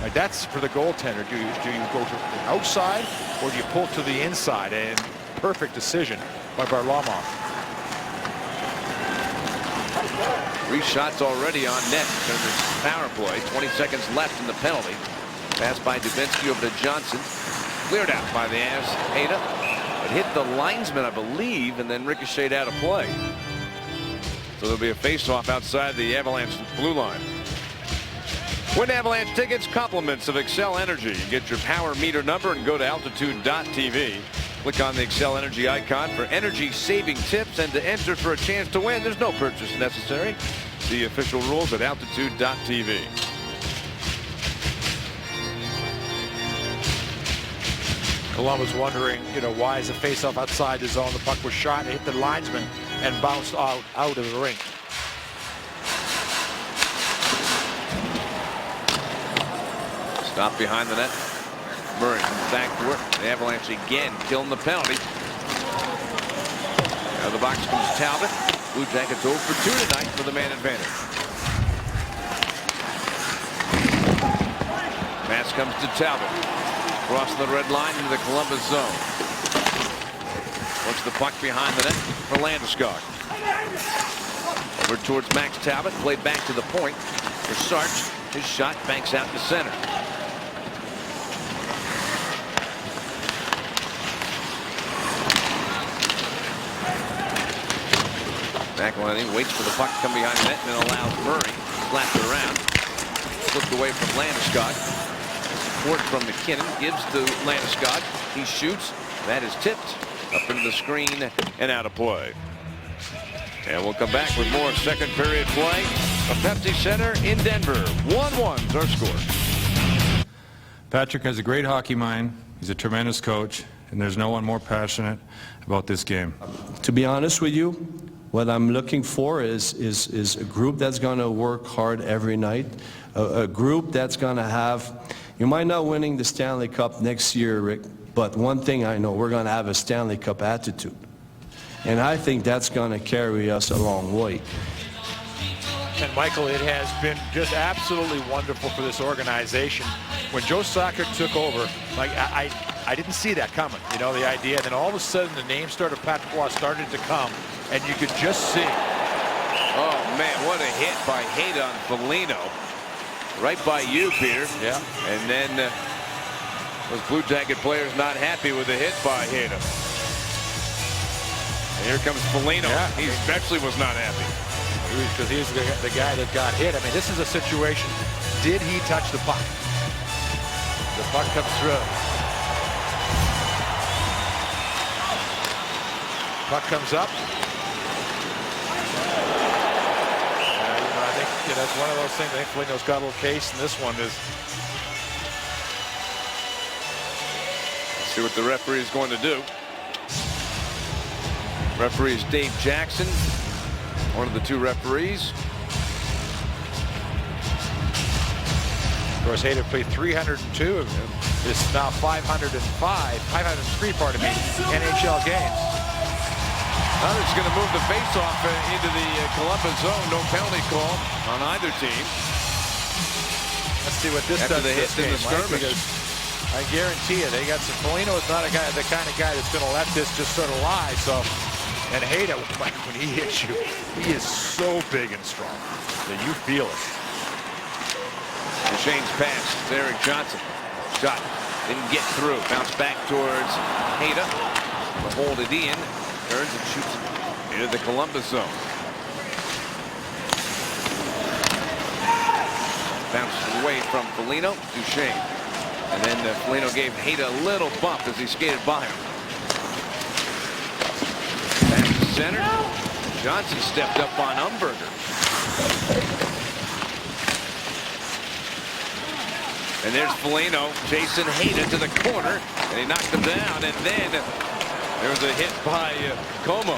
Like, that's for the goaltender. Do you go to the outside or do you pull to the inside? And perfect decision by Varlamov. 3 shots already on net in this power play. 20 seconds left in the penalty. Pass by Dubinsky over to Johnson. Cleared out by the Avs. Hayda. It hit the linesman, I believe, and then ricocheted out of play. So there'll be a face-off outside the Avalanche blue line. Win Avalanche tickets, compliments of Xcel Energy. Get your power meter number and go to altitude.tv. Click on the Xcel Energy icon for energy-saving tips and to enter for a chance to win. There's no purchase necessary. See official rules at altitude.tv. Columbus wondering, why is the face-off outside the zone? The puck was shot, hit the linesman, and bounced out of the rink. Stop behind the net. Murray comes back to work. The Avalanche again killing the penalty. Out of the box comes Talbot. Blue Jackets 0 for 2 tonight for the man advantage. Pass comes to Talbot. Crossing the red line into the Columbus zone. Wants the puck behind the net for Landeskog. Over towards Max Talbot. Played back to the point for Sarch. His shot banks out to center. McElhinney waits for the puck to come behind the net and then allows Murray slapped it around. Flipped away from Landeskog. Support from MacKinnon gives to Landeskog. He shoots. That is tipped up into the screen and out of play. And we'll come back with more second period play from Pepsi Center in Denver. 1-1 is our score. Patrick has a great hockey mind. He's a tremendous coach, and there's no one more passionate about this game. To be honest with you, what I'm looking for is a group that's going to work hard every night, a group that's going to have, you might not winning the Stanley Cup next year, Rick, but one thing I know, we're going to have a Stanley Cup attitude. And I think that's going to carry us a long way. And Michael, it has been just absolutely wonderful for this organization. When Joe Sakic took over, like I didn't see that coming, the idea. And then all of a sudden the name started, Patrick Roy started to come, and you could just see. Oh man, what a hit by Hayda on Foligno. Right by you, Peter. Yeah. And then those Blue Jacket players not happy with the hit by Hayda. And here comes Foligno. Yeah. He especially was not happy. Because he's the guy that got hit. I mean, this is a situation. Did he touch the puck? The puck comes through. Puck comes up. I think that's one of those things. I think Foligno's got a little case, and this one is. Let's see what the referee is going to do. Referee is Dave Jackson, one of the 2 referees. Of course, Hayda played 302 of them. Is now 503, pardon me, NHL games. Now it's going to move the face-off into the Columbus zone. No penalty call on either team. Let's see what this After does the hit this in game, the Mike, skirmish. because I guarantee you, they got some. Foligno is not the kind of guy that's going to let this just sort of lie. So, and Hayda, when he hits you, he is so big and strong that you feel it. Shane's pass. It's Eric Johnson. Shot. Didn't get through. Bounce back towards Hayda. To hold it in. Turns and shoots it into the Columbus zone. Bounces away from Foligno. Duchesne. And then Foligno gave Hayda a little bump as he skated by him. Back to center. Johnson stepped up on Umberger. And there's Foligno, Jason Hayden to the corner, and he knocked him down. And then there was a hit by Como.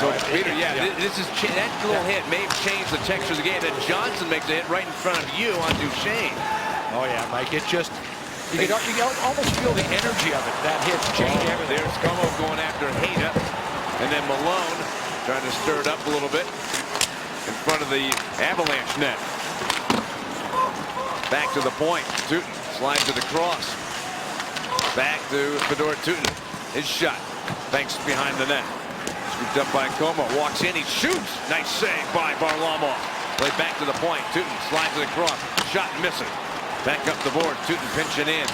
So Peter, this is that little hit may have changed the texture of the game. That Johnson makes a hit right in front of you on Duchesne. Oh yeah, Mike. It just you can almost feel the energy of it. That hit changed everything. There's Como going after Hayden, and then Malone trying to stir it up a little bit in front of the Avalanche net. Back to the point. Tootin slides to the cross. Back to Fedor Tootin. His shot. Banks behind the net. Scooped up by Como. Walks in. He shoots. Nice save by Varlamov. Played back to the point. Tootin slides to the cross. Shot misses. Back up the board. Tootin pinching in.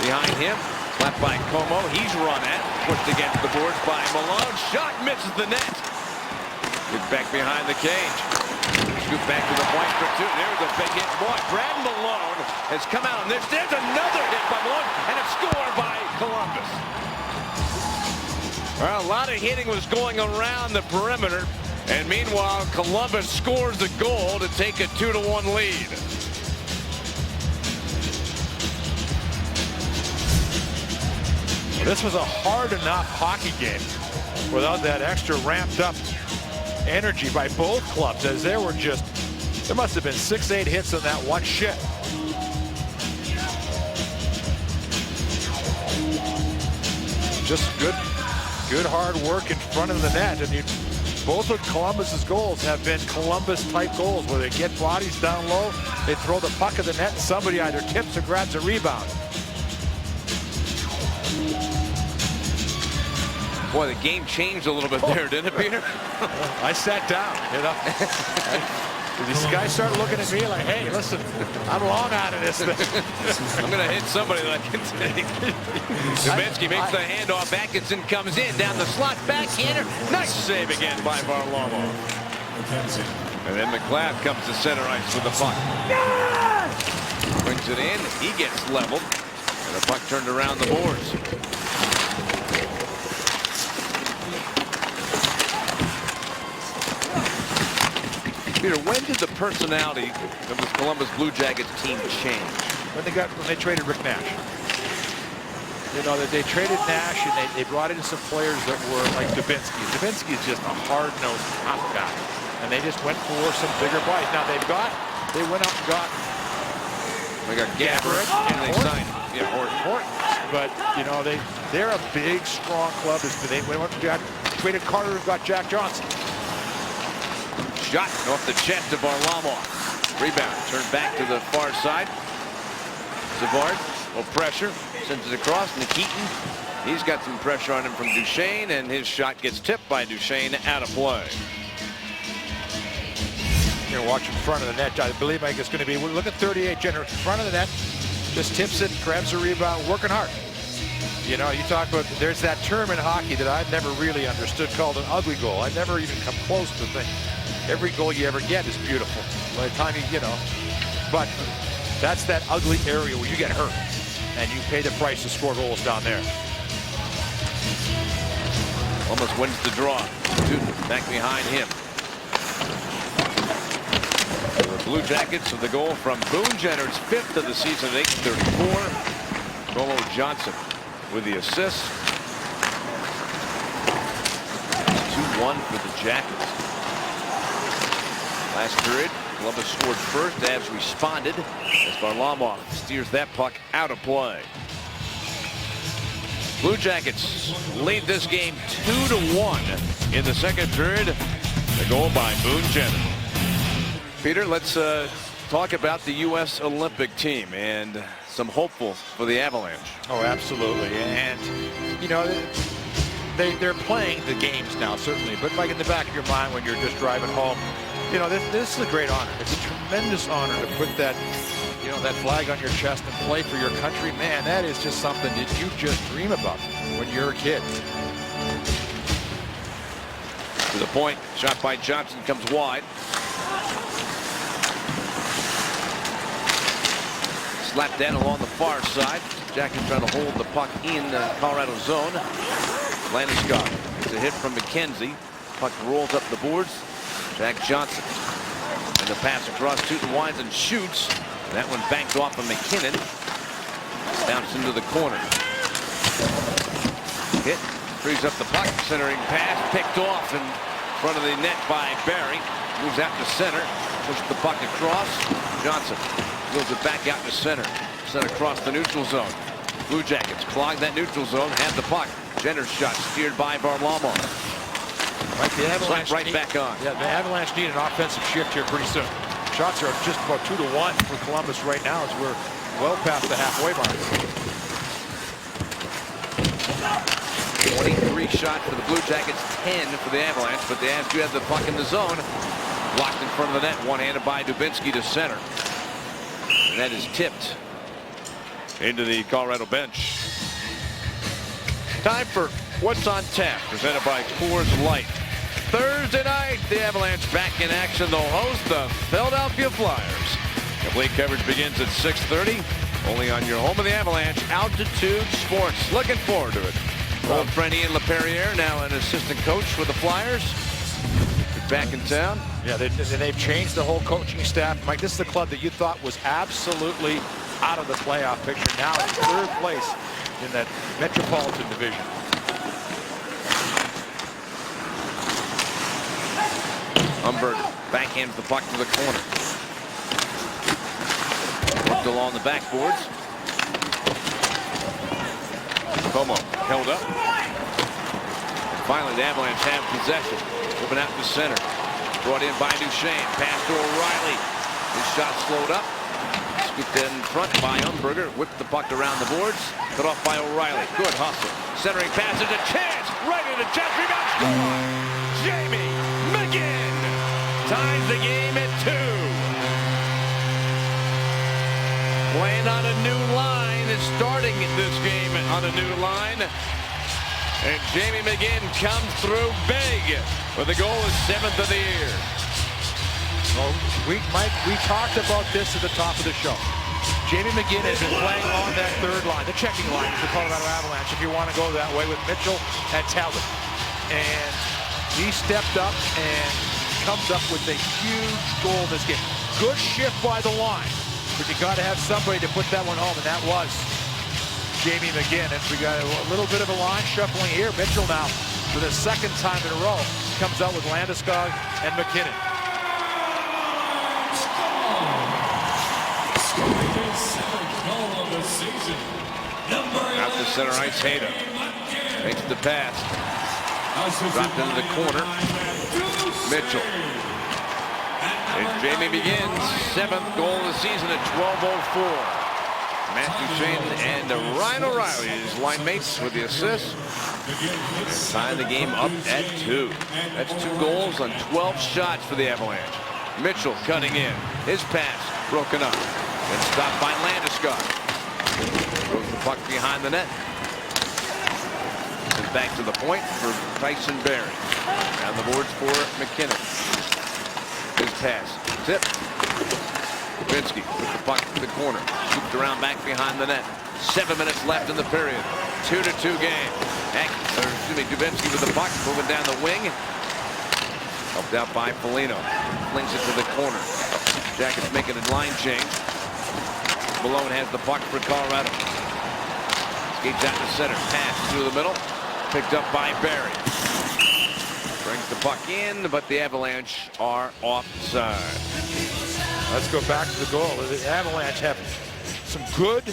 Behind him. Slapped by Como. He's run at. Pushed against the boards by Malone. Shot misses the net. Gets back behind the cage. Scoop back to the point for Tootin. There's a big hit. Boy, Brad Malone has come out on this. There's another hit by Malone and a score by Columbus. Well, a lot of hitting was going around the perimeter. And meanwhile, Columbus scores the goal to take a 2-1 lead. This was a hard enough hockey game without that extra ramped up energy by both clubs, as there must have been 6-8 hits on that one shift. Just good hard work in front of the net, and both of Columbus's goals have been Columbus type goals where they get bodies down low, they throw the puck at the net, and somebody either tips or grabs a rebound. Boy, the game changed a little bit there, didn't it, Peter? I sat down, you know. These guys start looking at me like, hey, listen, I'm long out of this thing. I'm going to hit somebody that I can take. Dubinsky makes the handoff. Atkinson comes in, down the slot, backhander. Nice save again by Varlamov. And then McLeod comes to center ice with the puck. Brings it in. He gets leveled. And the puck turned around the boards. Peter, when did the personality of the Columbus Blue Jackets team change? When they traded Rick Nash. You know, they traded Nash and they brought in some players that were like Dubinsky. Dubinsky is just a hard-nosed, tough guy. And they just went for some bigger bodies. Now they went out and got Gaborik and they signed Horton. But you know, they're a big, strong club. They went out and traded Carter and got Jack Johnson. Shot off the chest of Varlamov. Rebound. Turned back to the far side. Savard. Well, pressure. Sends it across. Nikitin. He's got some pressure on him from Duchesne, and his shot gets tipped by Duchesne out of play. Here, watch in front of the net. I believe it's going to be. Look at 38 Jenner in front of the net. Just tips it, grabs a rebound, working hard. You know, you talk about, there's that term in hockey that I've never really understood called an ugly goal. I've never even come close to think. Every goal you ever get is beautiful. By the time you know, but that's that ugly area where you get hurt and you pay the price to score goals down there. Almost wins the draw. Tootin back behind him. The Blue Jackets with the goal from Boone Jenner's 5th of the season at 8:34. Colo Johnson with the assist. 2-1 for the Jackets. Last period, Columbus scored first. Avs responded as Varlamov steers that puck out of play. Blue Jackets lead this game 2-1 in the second period. The goal by Boone Jenner. Peter, let's talk about the U.S. Olympic team and some hopeful for the Avalanche. Oh, absolutely. And, you know, they're playing the games now, certainly. But like in the back of your mind when you're just driving home, you know, this is a great honor. It's a tremendous honor to put that, you know, that flag on your chest and play for your country. Man, that is just something that you just dream about when you're a kid. To the point, shot by Johnson comes wide. Slapped down along the far side. Jackets trying to hold the puck in the Colorado zone. Landeskog gets a hit from McKenzie. Puck rolls up the boards. Jack Johnson And the pass across, Tootin winds and shoots. That one banked off of McKinnon. Bounced into the corner. Hit. Frees up the puck. Centering pass. Picked off in front of the net by Barry. Moves out to center. Pushes the puck across. Johnson moves it back out to center. Sent across the neutral zone. Blue Jackets clog that neutral zone. Have the puck. Jenner's shot steered by Varlamov. Right, the Avalanche right back on. Yeah, the Avalanche need an offensive shift here pretty soon. Shots are just about 2-1 for Columbus right now as we're well past the halfway mark. 23 shots for the Blue Jackets, 10 for the Avalanche, but the Avs do have the puck in the zone. Blocked in front of the net, one-handed by Dubinsky to center. And that is tipped into the Colorado bench. Time for What's on Tap, presented by Coors Light. Thursday night, the Avalanche back in action. They'll host the Philadelphia Flyers. Complete coverage begins at 6:30. Only on your home of the Avalanche, Altitude Sports. Looking forward to it. Old friend Ian LaPerriere, now an assistant coach for the Flyers. Back in town. Yeah, they've changed the whole coaching staff. Mike, this is the club that you thought was absolutely out of the playoff picture. Now in third place in that Metropolitan Division. Umberger backhands the puck to the corner. Hooked along the backboards. Como held up. And finally, the Avalanche have possession. Moving out to center. Brought in by Duchesne. Pass to O'Reilly. His shot slowed up. Scooped in front by Umberger. Whipped the puck around the boards. Cut off by O'Reilly. Good hustle. Centering pass is a chance. Right into chest. Rebound. Score. Jamie McGinn ties the game at 2. Playing on a new line. Is starting this game on a new line. And Jamie McGinn comes through big with a goal, his 7th of the year. Well, Mike, we talked about this at the top of the show. Jamie McGinn has been playing on that third line, the checking line for the Colorado Avalanche, if you want to go that way, with Mitchell and Talbot. And he stepped up and comes up with a huge goal in this game. Good shift by the line, but you got to have somebody to put that one home, and that was Jamie McGinn. And we got a little bit of a line shuffling here. Mitchell now, for the second time in a row, comes out with Landeskog and McKinnon. Out to center ice, Hayda makes the pass. Dropped into the corner. Mitchell. And Jamie McGinn's 7th goal of the season at 12:04. Matt Duchesne and Ryan O'Reilly, his line mates, with the assist. Tying the game up at 2. That's 2 goals on 12 shots for the Avalanche. Mitchell cutting in. His pass broken up and stopped by Landeskog. Throws the puck behind the net. And back to the point for Tyson Barrie. Down the boards for McKinnon. His pass. Tip. Dubinsky with the puck to the corner. Scooped around back behind the net. 7 minutes left in the period. 2-2 game. Dubinsky with the puck. Moving down the wing. Helped out by Foligno. Flings it to the corner. Jackets making a line change. Malone has the puck for Colorado. Skates out to center. Pass through the middle. Picked up by Barrie. Brings the puck in, but the Avalanche are offside. Let's go back to the goal. The Avalanche have some good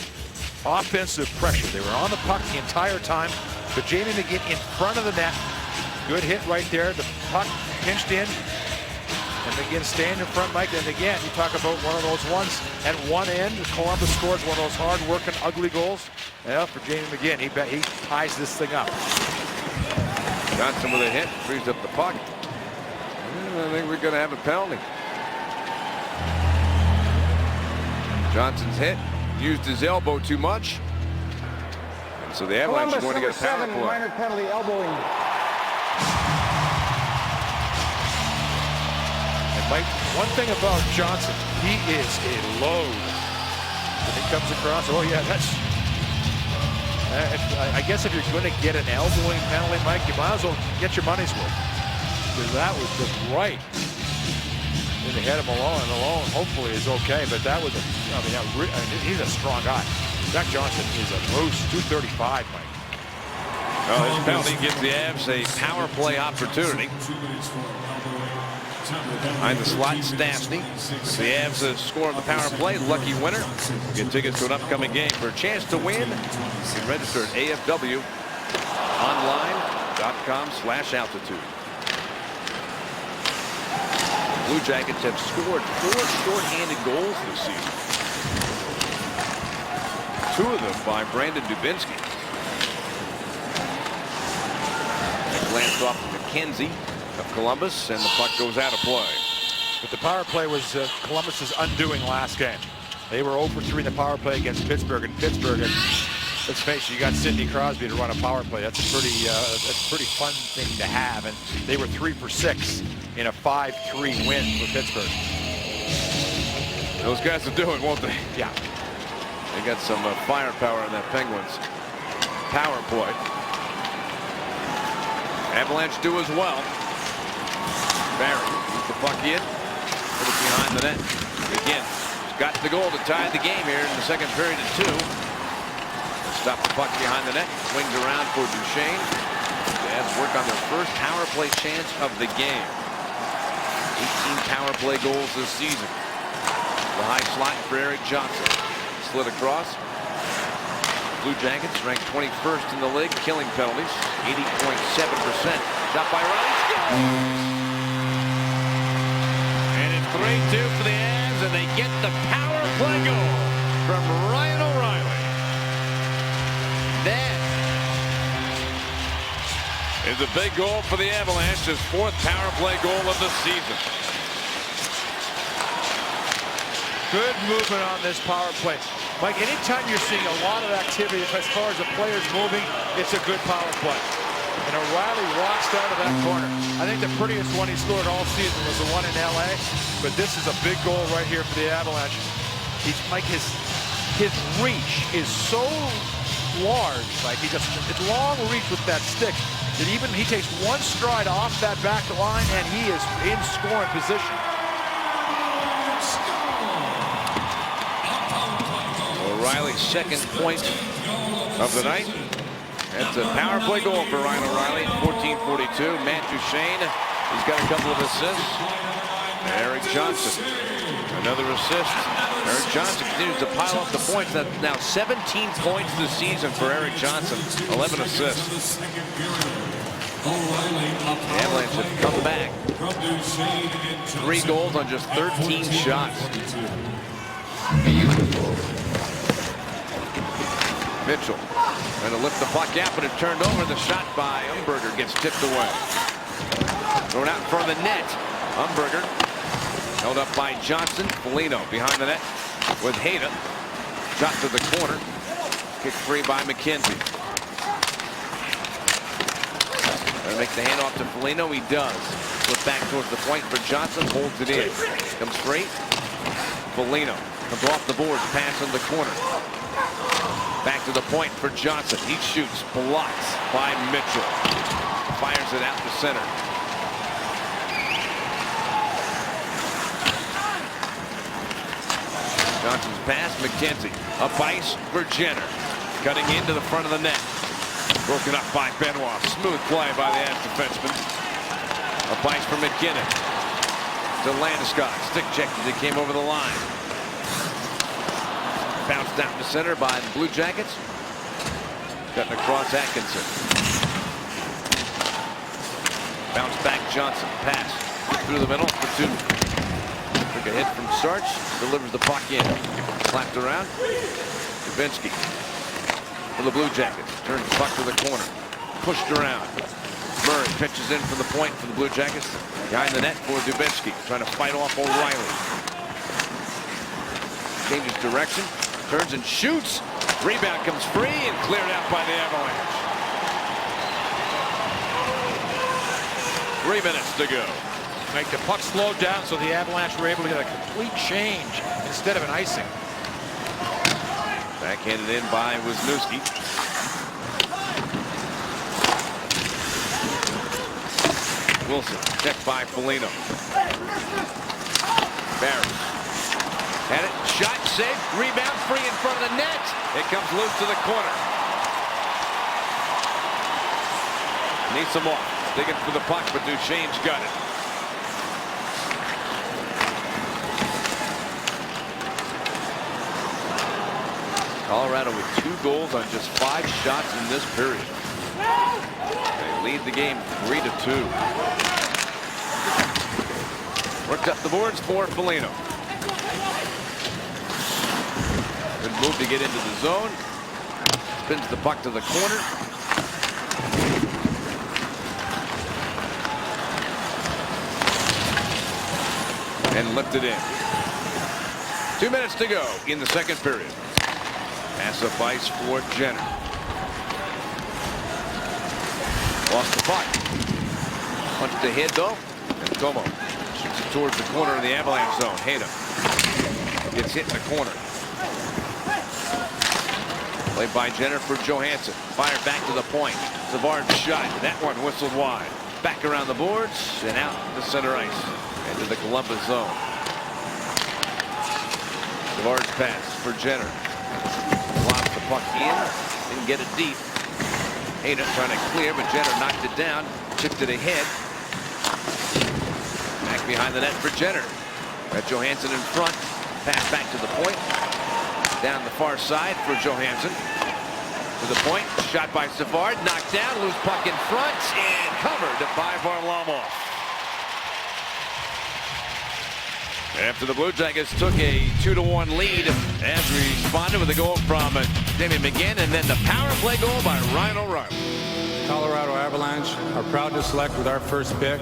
offensive pressure. They were on the puck the entire time, but Jamie McGinn in front of the net. Good hit right there. The puck pinched in. And McGinn staying in front, Mike. And again, you talk about one of those ones at one end. Columbus scores one of those hard-working, ugly goals. Yeah, for Jamie McGinn, he ties this thing up. Johnson with a hit, frees up the puck. I think we're going to have a penalty. Johnson's hit, used his elbow too much. And so the Avalanche are going to get a power play. Minor penalty, elbowing. Mike, one thing about Johnson, he is a load. When he comes across, oh yeah, that's... I guess if you're going to get an elbowing penalty, Mike, you might as well get your money's worth. Because that was just right in They had him alone, and alone hopefully is okay. But that was he's a strong guy. Zach Johnson is a moose, 235, Mike. Well, his penalty gives the Avs a power play opportunity. Behind the slot, Stastny. The Avs score on the power play. Lucky winner. Get tickets to an upcoming game. For a chance to win, you can register at afwonline.com/altitude. Blue Jackets have scored 4 shorthanded goals this season. 2 of them by Brandon Dubinsky. Glanced off to McKenzie of Columbus, and the puck goes out of play. But the power play was Columbus's undoing last game. They were 0 for 3 in the power play against Pittsburgh, and Pittsburgh, let's face it, you got Sidney Crosby to run a power play. That's a pretty fun thing to have, and they were 3 for 6 in a 5-3 win for Pittsburgh. Those guys will do it, won't they? Yeah. They got some firepower in that Penguins power play. Avalanche do as well. Barry keeps the puck in. Put it behind the net. Again, got the goal to tie the game here in the second period at 2. Stop the puck behind the net. Swings around for Duchesne. The Avs work on their first power play chance of the game. 18 power play goals this season. The high slot for Erik Johnson. Slid across. Blue Jackets ranked 21st in the league, killing penalties, 80.7%. Shot by Riley. And it's 3-2 for the Avs, and they get the power play goal from Ryan O'Reilly. That is a big goal for the Avalanche, his 4th power play goal of the season. Good movement on this power play. Mike, anytime you're seeing a lot of activity as far as the players moving, it's a good power play. And O'Reilly walks out of that corner. I think the prettiest one he scored all season was the one in LA, but this is a big goal right here for the Avalanche. Mike, his reach is so large, Mike. It's long reach with that stick that even he takes one stride off that back line and he is in scoring position. O'Reilly's 2nd point of the night. That's a power play goal for Ryan O'Reilly. 14:42. Matt Duchesne, he's got a couple of assists. Erik Johnson, another assist. Erik Johnson continues to pile up the points. That's now 17 points this season for Erik Johnson. 11 assists. The Avalanche have come back. 3 goals on just 13 shots. Mitchell trying to lift the puck out, but it turned over. The shot by Umberger gets tipped away. Thrown out in front of the net. Umberger held up by Johnson. Foligno behind the net with Hayda. Shot to the corner. Kick free by McKenzie. Gonna make the handoff to Foligno. He does. Flip back towards the point for Johnson. Holds it in. Comes straight. Foligno comes off the boards. Pass in the corner. Back to the point for Johnson. He shoots. Blocks by Mitchell. Fires it out to center. Johnson's pass. McKenzie. Up ice for Jenner. Cutting into the front of the net. Broken up by Benoit. Smooth play by the Avs defenseman. Up ice for McKinnon. To Landeskog. Stick check as he came over the line. Bounced down to center by the Blue Jackets. Cutting across Atkinson. Bounce back Johnson. Pass. Through the middle for 2. Took a hit from Sarch. Delivers the puck in. Slapped around. Dubinsky for the Blue Jackets. Turns the puck to the corner. Pushed around. Murray pitches in from the point for the Blue Jackets. Behind the net for Dubinsky. Trying to fight off O'Reilly. Changes direction. Turns and shoots. Rebound comes free and cleared out by the Avalanche. 3 minutes to go. Make the puck slowed down so the Avalanche were able to get a complete change instead of an icing. Backhanded in by Wisniewski. Wilson checked by Foligno. Barry had it, shot, safe, rebound, free in front of the net. It comes loose to the corner. Needs some more. Digging for the puck, but Duchesne's got it. Colorado with 2 goals on just 5 shots in this period. They lead the game 3-2. Worked up the boards for Foligno. Good move to get into the zone. Spins the puck to the corner. And lifted in. 2 minutes to go in the second period. Pass of ice for Jenner. Lost the puck. Punched ahead though. And Como shoots it towards the corner of the Avalanche zone. Hayden gets hit in the corner. Played by Jenner for Johansson. Fired back to the point. Savard's shot. That one whistled wide. Back around the boards and out to center ice. Into the Columbus zone. Savard's pass for Jenner. Lobs the puck in. Didn't get it deep. Hayden trying to clear, but Jenner knocked it down. Chipped it ahead. Back behind the net for Jenner. Got Johansson in front. Pass back to the point. Down the far side for Johansson. To the point. Shot by Savard. Knocked down. Loose puck in front. And covered by Varlamov. After the Blue Jackets took a 2-1 lead, as responded with a goal from Damian McGinn, and then the power play goal by Ryan O'Reilly. Colorado Avalanche are proud to select with our first pick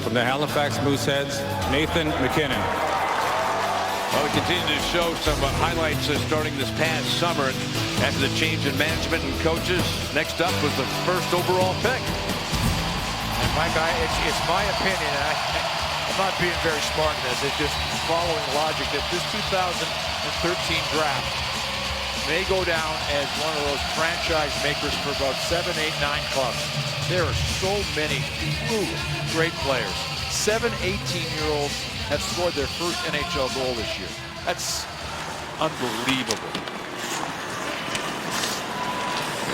from the Halifax Mooseheads, Nathan MacKinnon. Well, we continue to show some highlights starting this past summer after the change in management and coaches. Next up was the first overall pick. And Mike, it's my opinion, and I'm not being very smart in this. It's just following logic that this 2013 draft may go down as one of those franchise makers for about 7, 8, 9 clubs. There are so many truly great players. 7 18-year-olds have scored their first NHL goal this year. That's unbelievable.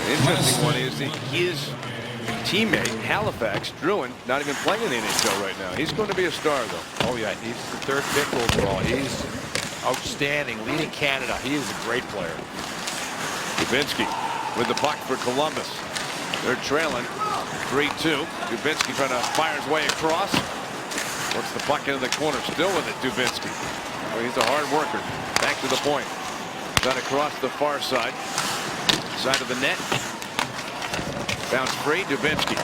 The interesting one is that his teammate, Halifax, Druin, not even playing in the NHL right now. He's going to be a star, though. Oh, yeah. He's the 3rd pick overall. He's outstanding, leading Canada. He is a great player. Dubinsky with the puck for Columbus. They're trailing 3-2. Dubinsky trying to fire his way across. Works the puck into the corner. Still with it, Dubinsky. Well, he's a hard worker. Back to the point. Shot across the far side. Side of the net. Bounce free. Dubinsky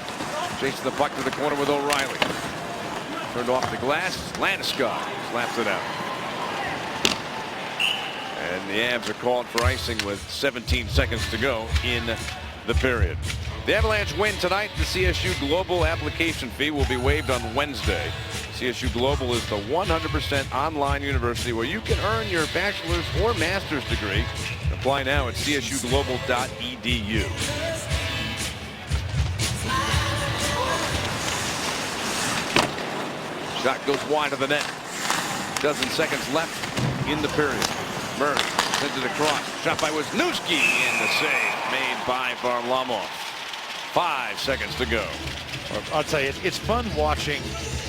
chases the puck to the corner with O'Reilly. Turned off the glass. Landeskog slaps it out. And the Avs are called for icing with 17 seconds to go in the period. The Avalanche win tonight. The CSU Global application fee will be waived on Wednesday. CSU Global is the 100% online university where you can earn your bachelor's or master's degree. Apply now at csuglobal.edu. Shot goes wide of the net. 12 seconds left in the period. Murray sends it across. Shot by Wisniewski, and the save made by Varlamov. 5 seconds to go. I'll tell you, it's fun watching,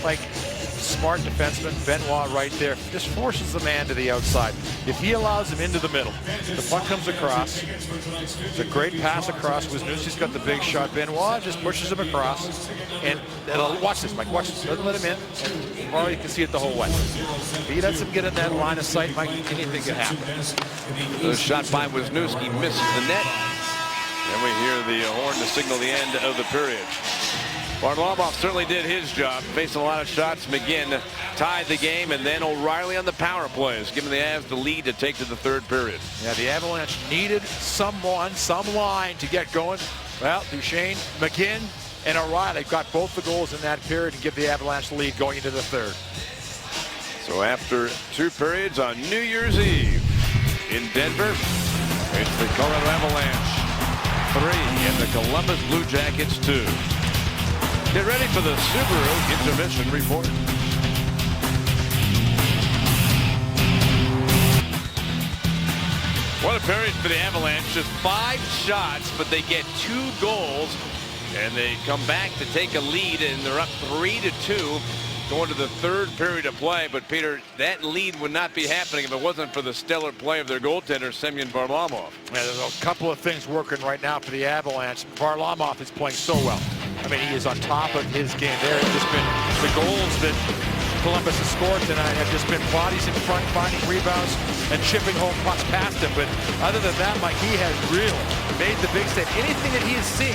like, smart defenseman Benoit right there just forces the man to the outside. If he allows him into the middle, the puck comes across. It's a great pass across. Wisniewski's got the big shot. Benoit just pushes him across, and watch this, Mike. Watch this. Doesn't let him in, and Marley can see it the whole way. If he lets him get in that line of sight, Mike, anything can happen. The shot by Wisniewski misses the net. Then we hear the horn to signal the end of the period. Varlamov certainly did his job, facing a lot of shots. McGinn tied the game, and then O'Reilly on the power plays, giving the Avs the lead to take to the 3rd period. Yeah, the Avalanche needed someone, some line to get going. Well, Duchesne, McGinn, and O'Reilly got both the goals in that period and give the Avalanche the lead going into the 3rd. So after 2 periods on New Year's Eve in Denver, it's the Colorado Avalanche 3 and the Columbus Blue Jackets 2. Get ready for the Subaru Intermission Report. What a period for the Avalanche. Just 5 shots, but they get 2 goals. And they come back to take a lead, and they're up 3-2 going to the 3rd period of play. But, Peter, that lead would not be happening if it wasn't for the stellar play of their goaltender, Semyon Varlamov. Yeah, there's a couple of things working right now for the Avalanche. Varlamov is playing so well. I mean, he is on top of his game. There have just been the goals that Columbus has scored tonight have just been bodies in front, finding rebounds, and chipping home pucks past him. But other than that, Mike, he has really made the big save. Anything that he has seen,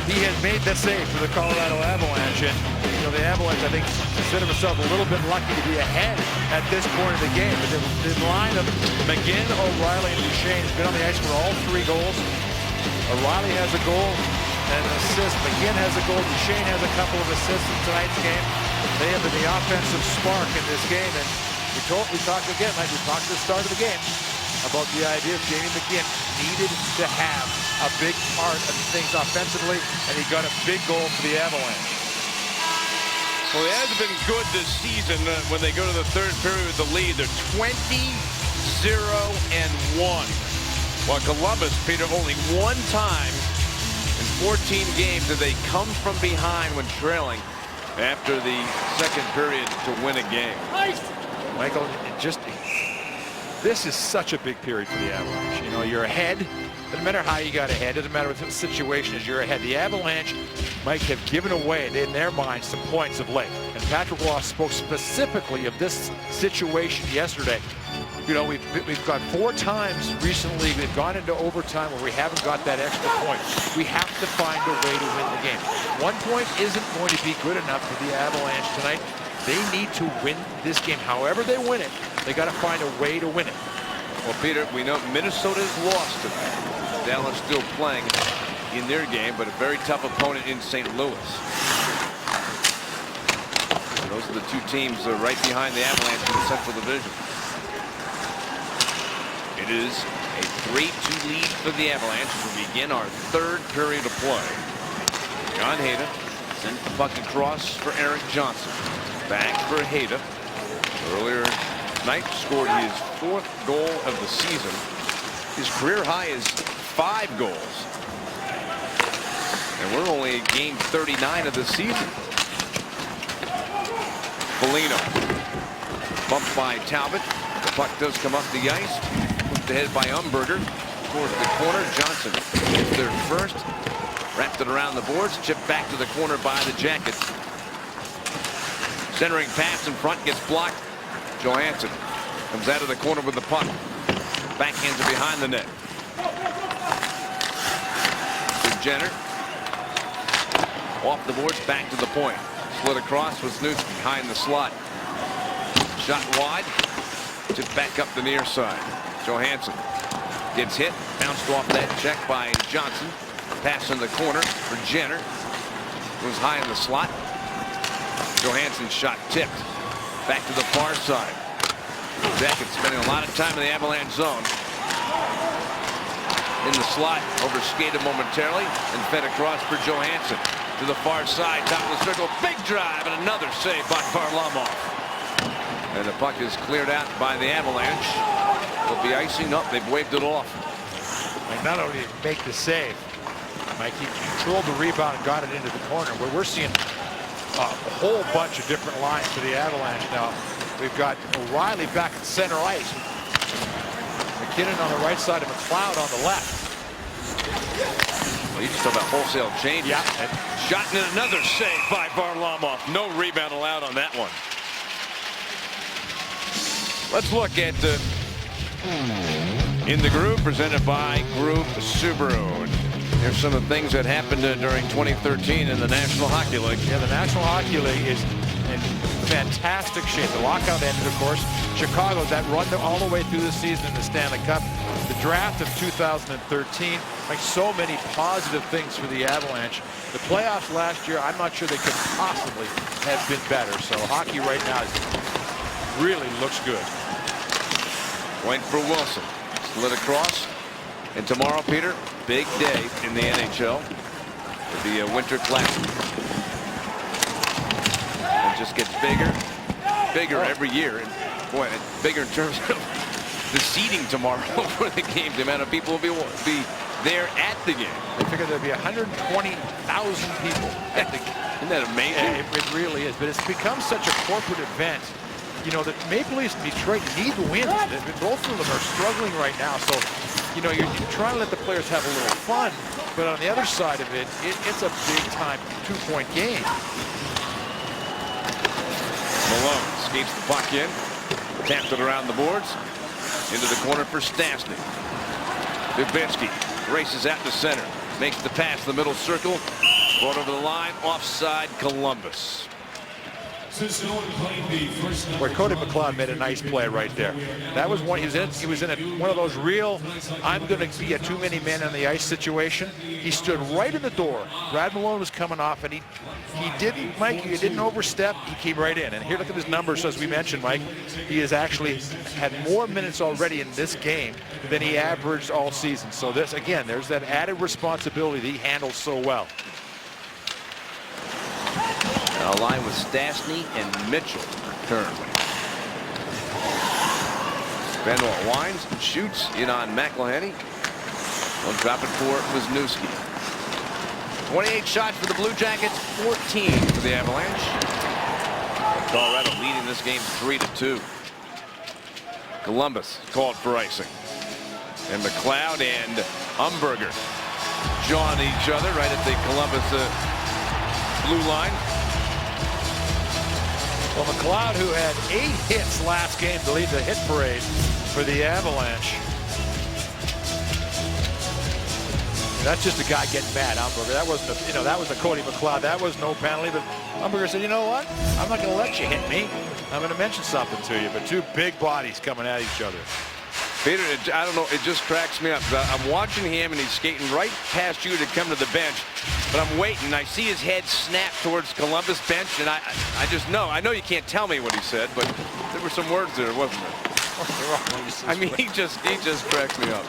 he has made the save for the Colorado Avalanche. And, you know, the Avalanche, I think, consider themselves a little bit lucky to be ahead at this point of the game. But the line of McGinn, O'Reilly, and Duchesne has been on the ice for all 3 goals. O'Reilly has a goal and an assist. McGinn has a goal. Duchesne has a couple of assists in tonight's game. They have been the offensive spark in this game. And we talked again, like we talked at the start of the game, about the idea of Jamie McGinn needed to have a big part of things offensively, and he got a big goal for the Avalanche. Well, it has been good this season when they go to the 3rd period with the lead. They're 20-0-1. While Columbus, Peter, only 1 time in 14 games did they come from behind when trailing after the 2nd period to win a game. Michael, this is such a big period for the Avalanche. You know, you're ahead. Doesn't matter how you got ahead. Doesn't matter what the situation is. You're ahead. The Avalanche might have given away, in their minds, some points of late. And Patrick Roy spoke specifically of this situation yesterday. You know, we've got 4 times recently we've gone into overtime where we haven't got that extra point. We have to find a way to win the game. 1 point isn't going to be good enough for the Avalanche tonight. They need to win this game. However they win it, they got to find a way to win it. Well, Peter, we know Minnesota's lost tonight. Dallas still playing in their game, but a very tough opponent in St. Louis. And those are the 2 teams right behind the Avalanche in the Central Division. It is a 3-2 lead for the Avalanche as we begin our 3rd period of play. John Hayda sent the puck across for Erik Johnson. Back for Hayda. Earlier tonight scored his 4th goal of the season. His career high is 5 goals. And we're only at game 39 of the season. Foligno. Bumped by Talbot. The puck does come up the ice. Moved ahead by Umberger. Towards the corner. Johnson gets their first. Wrapped it around the boards. Chipped back to the corner by the Jackets. Centering pass in front gets blocked. Johansson comes out of the corner with the puck. Backhands it behind the net. Jenner off the boards, back to the point. Slid across with Snoots behind the slot. Shot wide. Tipped back up the near side. Johansson gets hit. Bounced off that check by Johnson. Pass in the corner for Jenner. Goes high in the slot. Johansson's shot tipped. Back to the far side. Jackets spending a lot of time in the Avalanche zone. In the slot, overskated momentarily and fed across for Johansson to the far side, top of the circle, big drive, and another save by Varlamov. And the puck is cleared out by the Avalanche. They'll be icing up. They've waved it off. Like, not only did he make the save, Mike, he controlled the rebound and got it into the corner. Where we're seeing a whole bunch of different lines for the Avalanche now. We've got O'Reilly back at center ice. McKinnon on the right side of McLeod on the left. Well, you just talk about wholesale changes. Yeah. Shot in another save by Varlamov. No rebound allowed on that one. Let's look at In the Groove, presented by Groove Subaru. Here's some of the things that happened during 2013 in the National Hockey League. Yeah, the National Hockey League is in fantastic shape. The lockout ended, of course. Chicago, that run all the way through the season in the Stanley Cup. The draft of 2013, like so many positive things for the Avalanche. The playoffs last year, I'm not sure they could possibly have been better. So hockey right now really looks good. Point for Wilson. Slid across. And tomorrow, Peter, big day in the NHL with the Winter Classic. It just gets bigger every year. And boy, bigger in terms of the seating tomorrow for the game. The amount of people will be there at the game. They figured there'd be 120,000 people at the game. Isn't that amazing? It really is. But it's become such a corporate event. You know, that Maple Leafs and Detroit need wins. Both of them are struggling right now. So, you know, you're trying to let the players have a little fun. But on the other side of it, it's a big-time 2-point game. Malone skates the puck in. Taps it around the boards. Into the corner for Stastny. Dubinsky races out to center. Makes the pass the middle circle. Brought over the line. Offside Columbus. Since no one played the first Where Cody McLeod made a nice play right there. That was one. He was in one of those real, I'm going to be a too many men on the ice situation. He stood right in the door. Brad Malone was coming off, and he didn't, Mike, he didn't overstep. He came right in. And here, look at his numbers. As we mentioned, Mike, he has actually had more minutes already in this game than he averaged all season. So this, again, there's that added responsibility that he handles so well. A line with Stastny and Mitchell currently. Benoit winds and shoots in on McElhinney. One drop it for Wisniewski. 28 shots for the Blue Jackets, 14 for the Avalanche. Colorado leading this game 3-2. Columbus called for icing. And McLeod and Umberger jawing each other right at the Columbus blue line. Well, McLeod, who had 8 hits last game to lead the hit parade for the Avalanche. That's just a guy getting mad, Umberger. That wasn't, that was a Cody McLeod. That was no penalty, but Umberger said, you know what? I'm not going to let you hit me. I'm going to mention something to you. But two big bodies coming at each other. Peter, I don't know, it just cracks me up. I'm watching him, and he's skating right past you to come to the bench. But I'm waiting. I see his head snap towards Columbus bench, and I just know. I know you can't tell me what he said, but there were some words there, wasn't there? I mean, he just cracks me up.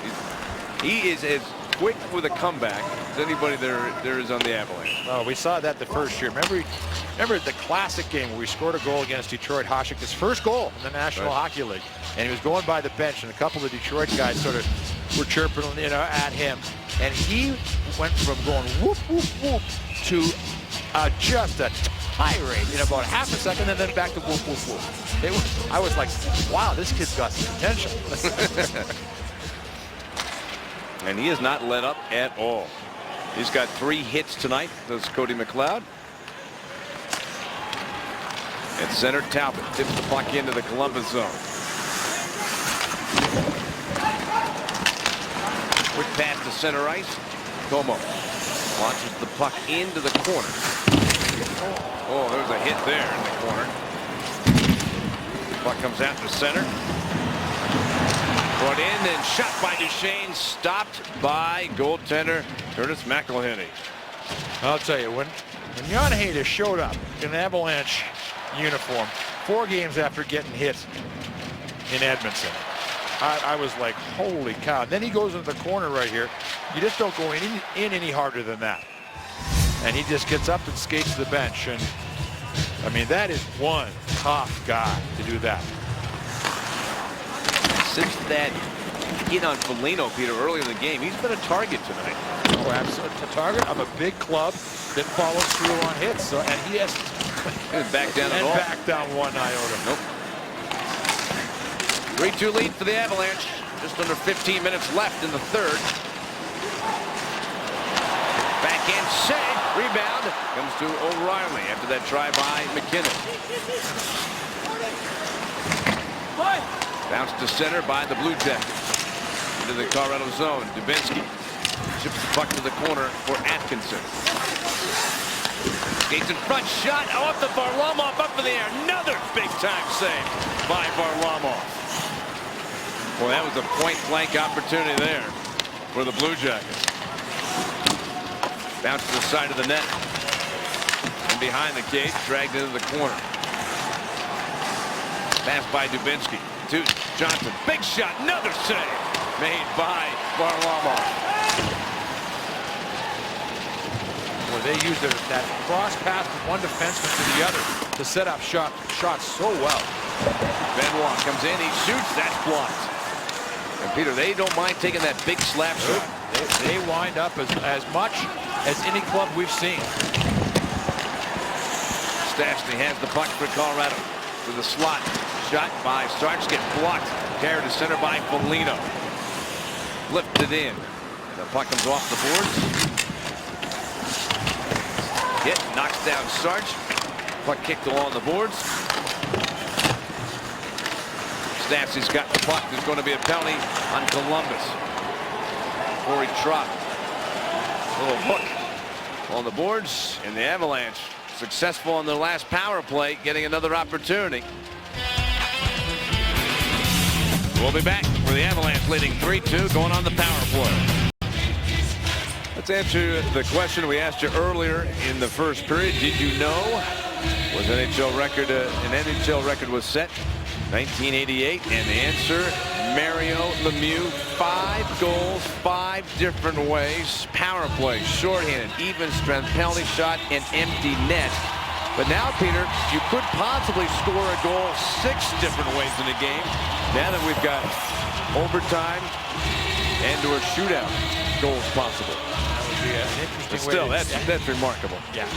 He is as quick with a comeback as anybody there is on the Avalanche. Oh, we saw that the first year. Remember the classic game where we scored a goal against Detroit? Hasek, his first goal in the National Hockey League, and he was going by the bench, and a couple of the Detroit guys sort of were chirping, at him, and he went from going whoop whoop whoop to just a tirade in about half a second, and then back to whoop whoop whoop. I was like, wow, this kid's got some potential. And he has not let up at all. He's got 3 hits tonight. Does Cody McLeod. At center, Talbot tips the puck into the Columbus zone. Quick pass to center ice. Como launches the puck into the corner. Oh, there's a hit there in the corner. Puck comes out to center. Brought in and shot by Duchesne. Stopped by goaltender Curtis McElhinney. I'll tell you, when Jan Hayes showed up in an Avalanche uniform 4 games after getting hit in Edmonton, I was like, holy cow. And then he goes into the corner right here. You just don't go in any harder than that. And he just gets up and skates to the bench. And I mean, that is one tough guy to do that. Since that hit on Foligno, Peter, earlier in the game, he's been a target tonight. Oh, absolutely. A target of a big club that follows through on hits. So, and he has back down at all. Back down one iota. Nope. 3-2 lead for the Avalanche. Just under 15 minutes left in the third. Backhand save. Rebound comes to O'Reilly after that try by McKinnon. Bounce to center by the Blue Jackets. Into the Colorado zone. Dubinsky chips the puck to the corner for Atkinson. Skates in front, shot off the Varlamov, up in the air. Another big-time save by Varlamov. Boy, that was a point-blank opportunity there for the Blue Jackets. Bounce to the side of the net. And behind the cage, dragged into the corner. Pass by Dubinsky. To Johnson. Big shot. Another save made by Varlamov. Well, they used that cross pass from one defenseman to the other to set up shots so well. Benoit comes in. He shoots. That's blocked. And Peter, they don't mind taking that big slap shot. They wind up as much as any club we've seen. Stastny has the puck for Colorado to the slot. Shot by Sarge, gets blocked. Carried to center by Foligno. Lifted in. The puck comes off the boards. Hit, knocks down Sarge. Puck kicked along the boards. Stastny's got the puck. There's going to be a penalty on Columbus. Corey Trott. Little hook on the boards, and the Avalanche successful on their last power play, getting another opportunity. We'll be back for the Avalanche leading 3-2 going on the power play. Let's answer the question we asked you earlier in the first period. Did you know an NHL record was set 1988? And the answer, Mario Lemieux, 5 goals, 5 different ways. Power play, shorthanded, even strength, penalty shot, and empty net. But now, Peter, you could possibly score a goal 6 different ways in a game. Now that we've got overtime and or shootout goals possible. That would be an interesting But still, that's remarkable. Yeah,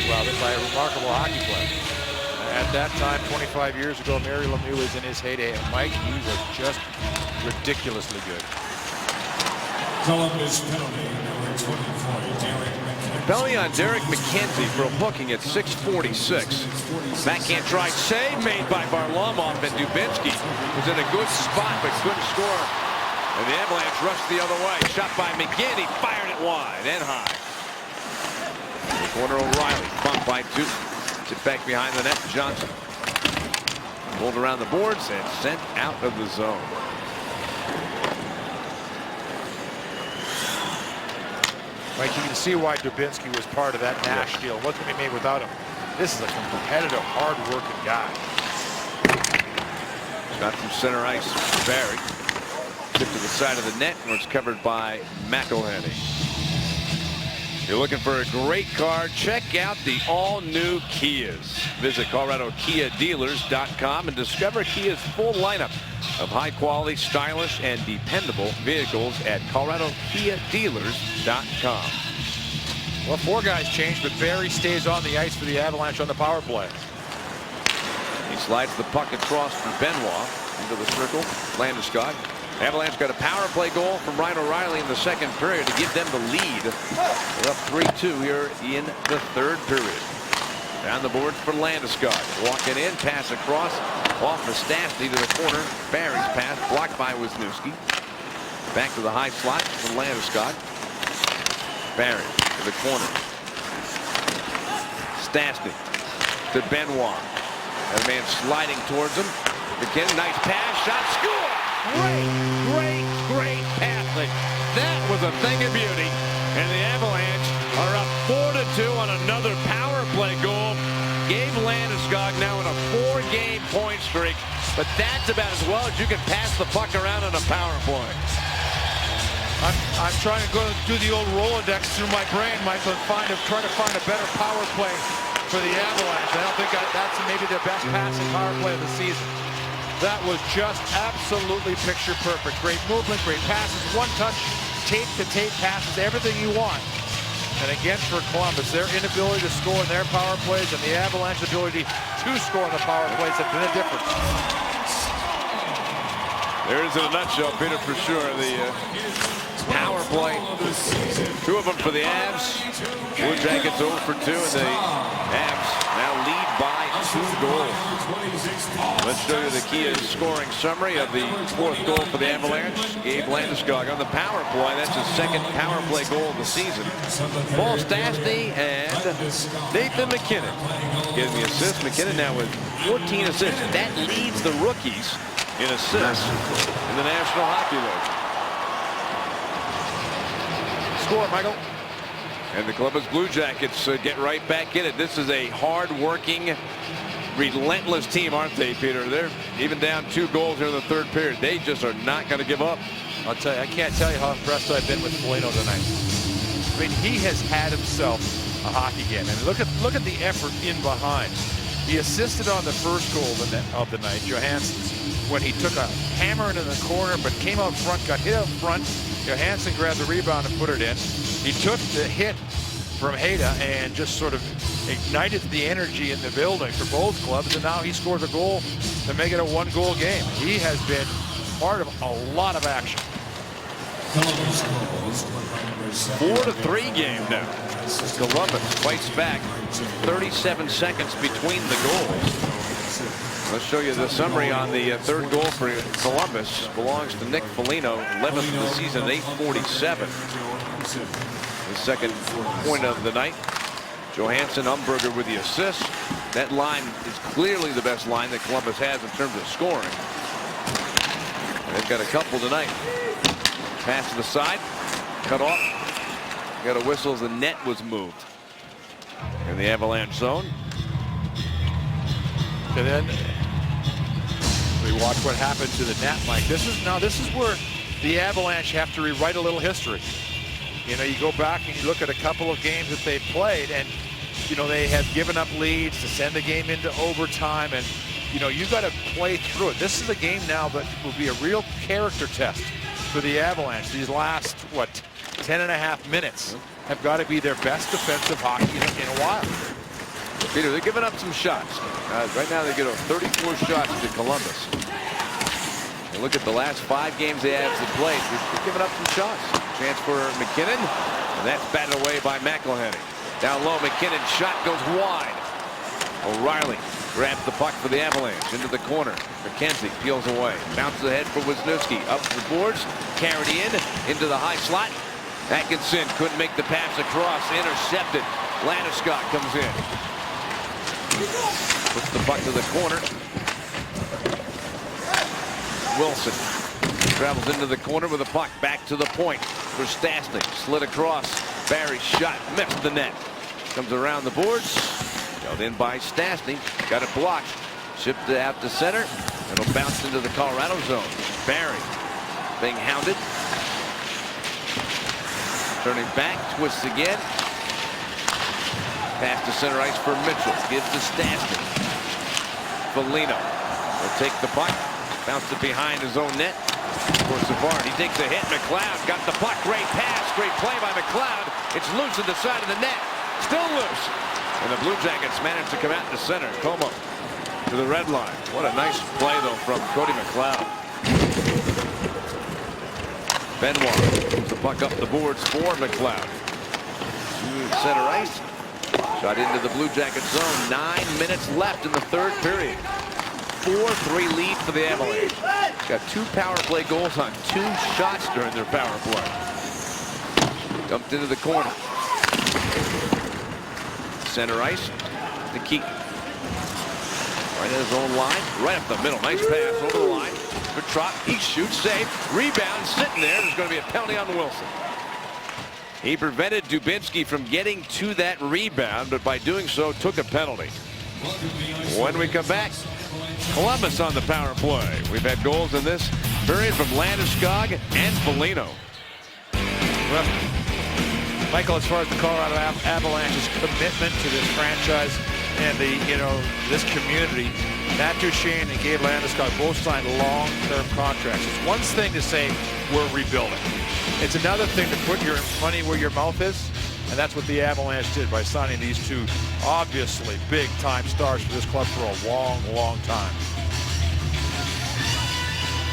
well, that's by a remarkable hockey player. At that time, 25 years ago, Mario Lemieux was in his heyday. And Mike, he was just ridiculously good. Columbus penalty number 24, Derek McKenzie. Penalty on Derek McKenzie for hooking at 6:46. Backhand try save made by Varlamov, and Dubinsky was in a good spot but couldn't score. And the Avalanche rushed the other way. Shot by McGinn. He fired it wide and high. In the corner, O'Reilly bumped by 2. Sit back behind the net. Johnson pulled around the boards and sent out of the zone. Mike, you can see why Dubinsky was part of that Nash deal. Look what he made without him. This is a competitive, hard-working guy. Shot from center ice. Barry. Tipped to the side of the net where it's covered by McElhenney. You're looking for a great car? Check out the all-new Kias. Visit ColoradoKiaDealers.com and discover Kia's full lineup of high-quality, stylish, and dependable vehicles at ColoradoKiaDealers.com. Well, 4 guys changed, but Barry stays on the ice for the Avalanche on the power play. He slides the puck across for Benoit into the circle. Landeskog. Avalanche got a power play goal from Ryan O'Reilly in the second period to give them the lead. They're up 3-2 here in the third period. Down the boards for Landeskog. Walking in, pass across, off the Stastny to the corner. Barry's pass blocked by Wisniewski. Back to the high slot for Landeskog. Barry to the corner. Stastny to Benoit. That man sliding towards him. McKinnon, nice pass, shot, score! Great passing. That was a thing of beauty. And the Avalanche are up 4-2 on another power play goal. Gabe Landeskog now in a 4-game point streak. But that's about as well as you can pass the puck around on a power play. I'm trying to go do the old Rolodex through my brain, Michael, and try to find a better power play for the Avalanche. I don't think that's maybe their best passing power play of the season. That was just absolutely picture perfect. Great movement, great passes, one-touch, tape-to-tape passes, everything you want. And again for Columbus, their inability to score in their power plays and the Avalanche's ability to score in the power plays have been a difference. There is in a nutshell, Peter, for sure. The power play. 2 of them for the Avs. Blue Jackets 0 for 2, and the Avs now lead by 2 goals. Let's show you the Kia scoring summary of the 4th goal for the Avalanche. Gabe Landeskog on the power play. That's his 2nd power play goal of the season. Paul Stastny and Nathan McKinnon getting the assist. McKinnon now with 14 assists. That leads the rookies in assists in the National Hockey League. Score, Michael. And the Columbus Blue Jackets get right back in it. This is a hard-working, relentless team, aren't they, Peter? They're even down 2 goals here in the third period. They just are not going to give up. I'll tell you, I can't tell you how impressed I've been with Foligno tonight. I mean, he has had himself a hockey game. And look at the effort in behind. He assisted on the first goal of the night, Johansson's, when he took a hammer into the corner, but came out front, got hit out front. Johansson grabbed the rebound and put it in. He took the hit from Haida and just sort of ignited the energy in the building for both clubs, and now he scores a goal to make it a one-goal game. He has been part of a lot of action. 4-3 game now. Columbus fights back. 37 seconds between the goals. Let's show you the summary on the third goal for Columbus. Belongs to Nick Foligno, 11th of the season, 8:47. The second point of the night. Johansson, Umberger with the assist. That line is clearly the best line that Columbus has in terms of scoring. They've got a couple tonight. Pass to the side, cut off. Got a whistle as the net was moved in the Avalanche zone. And then we watch what happened to the net, Mike. This is where the Avalanche have to rewrite a little history. You know, you go back and you look at a couple of games that they've played, and you know, they have given up leads to send the game into overtime, and you know, you got to play through it. This is a game now that will be a real character test for the Avalanche. These last, what, 10.5 minutes have got to be their best defensive hockey in a while. Peter, they're giving up some shots. Right now they get 34 shots to Columbus. And look at the last 5 games they have played. They're giving up some shots. Chance for McKinnon, and that's batted away by McElhinney. Down low, McKinnon shot goes wide. O'Reilly grabs the puck for the Avalanche into the corner. McKenzie peels away, bounces ahead for Wisniewski, up the boards, carried into the high slot. Atkinson couldn't make the pass across, intercepted. Landeskog comes in, puts the puck to the corner. Wilson travels into the corner with the puck, back to the point for Stastny. Slid across, Barry's shot missed the net. Comes around the boards, held in by Stastny, got it blocked, shipped it out to center. It'll bounce into the Colorado zone. Barry being hounded, turning back, twists again. Pass to center ice for Mitchell, gives to Stastny. Foligno will take the puck, bounce it behind his own net for Savard. He takes a hit. McLeod got the puck. Great pass, great play by McLeod. It's loose at the side of the net, still loose. And the Blue Jackets managed to come out to center. Como to the red line. What a nice play, though, from Cody McLeod. Benoit moves the puck up the boards for McLeod. To center ice. Shot into the Blue Jacket zone. 9 minutes left in the third period. 4-3 lead for the Avalanche. Got 2 power play goals on 2 shots during their power play. Dumped into the corner. Center ice to keep. Right at his own line, right up the middle. Nice pass over the line. Petrov, he shoots, save, rebound, sitting there. There's going to be a penalty on Wilson. He prevented Dubinsky from getting to that rebound, but by doing so, took a penalty. When we come back, Columbus on the power play. We've had goals in this period from Landeskog and Foligno. Well, Michael, as far as the Colorado Avalanche's commitment to this franchise and this community, Matt Duchene and Gabe Landeskog both signed long-term contracts. It's one thing to say we're rebuilding. It's another thing to put your money where your mouth is, and that's what the Avalanche did by signing these 2 obviously big-time stars for this club for a long, long time.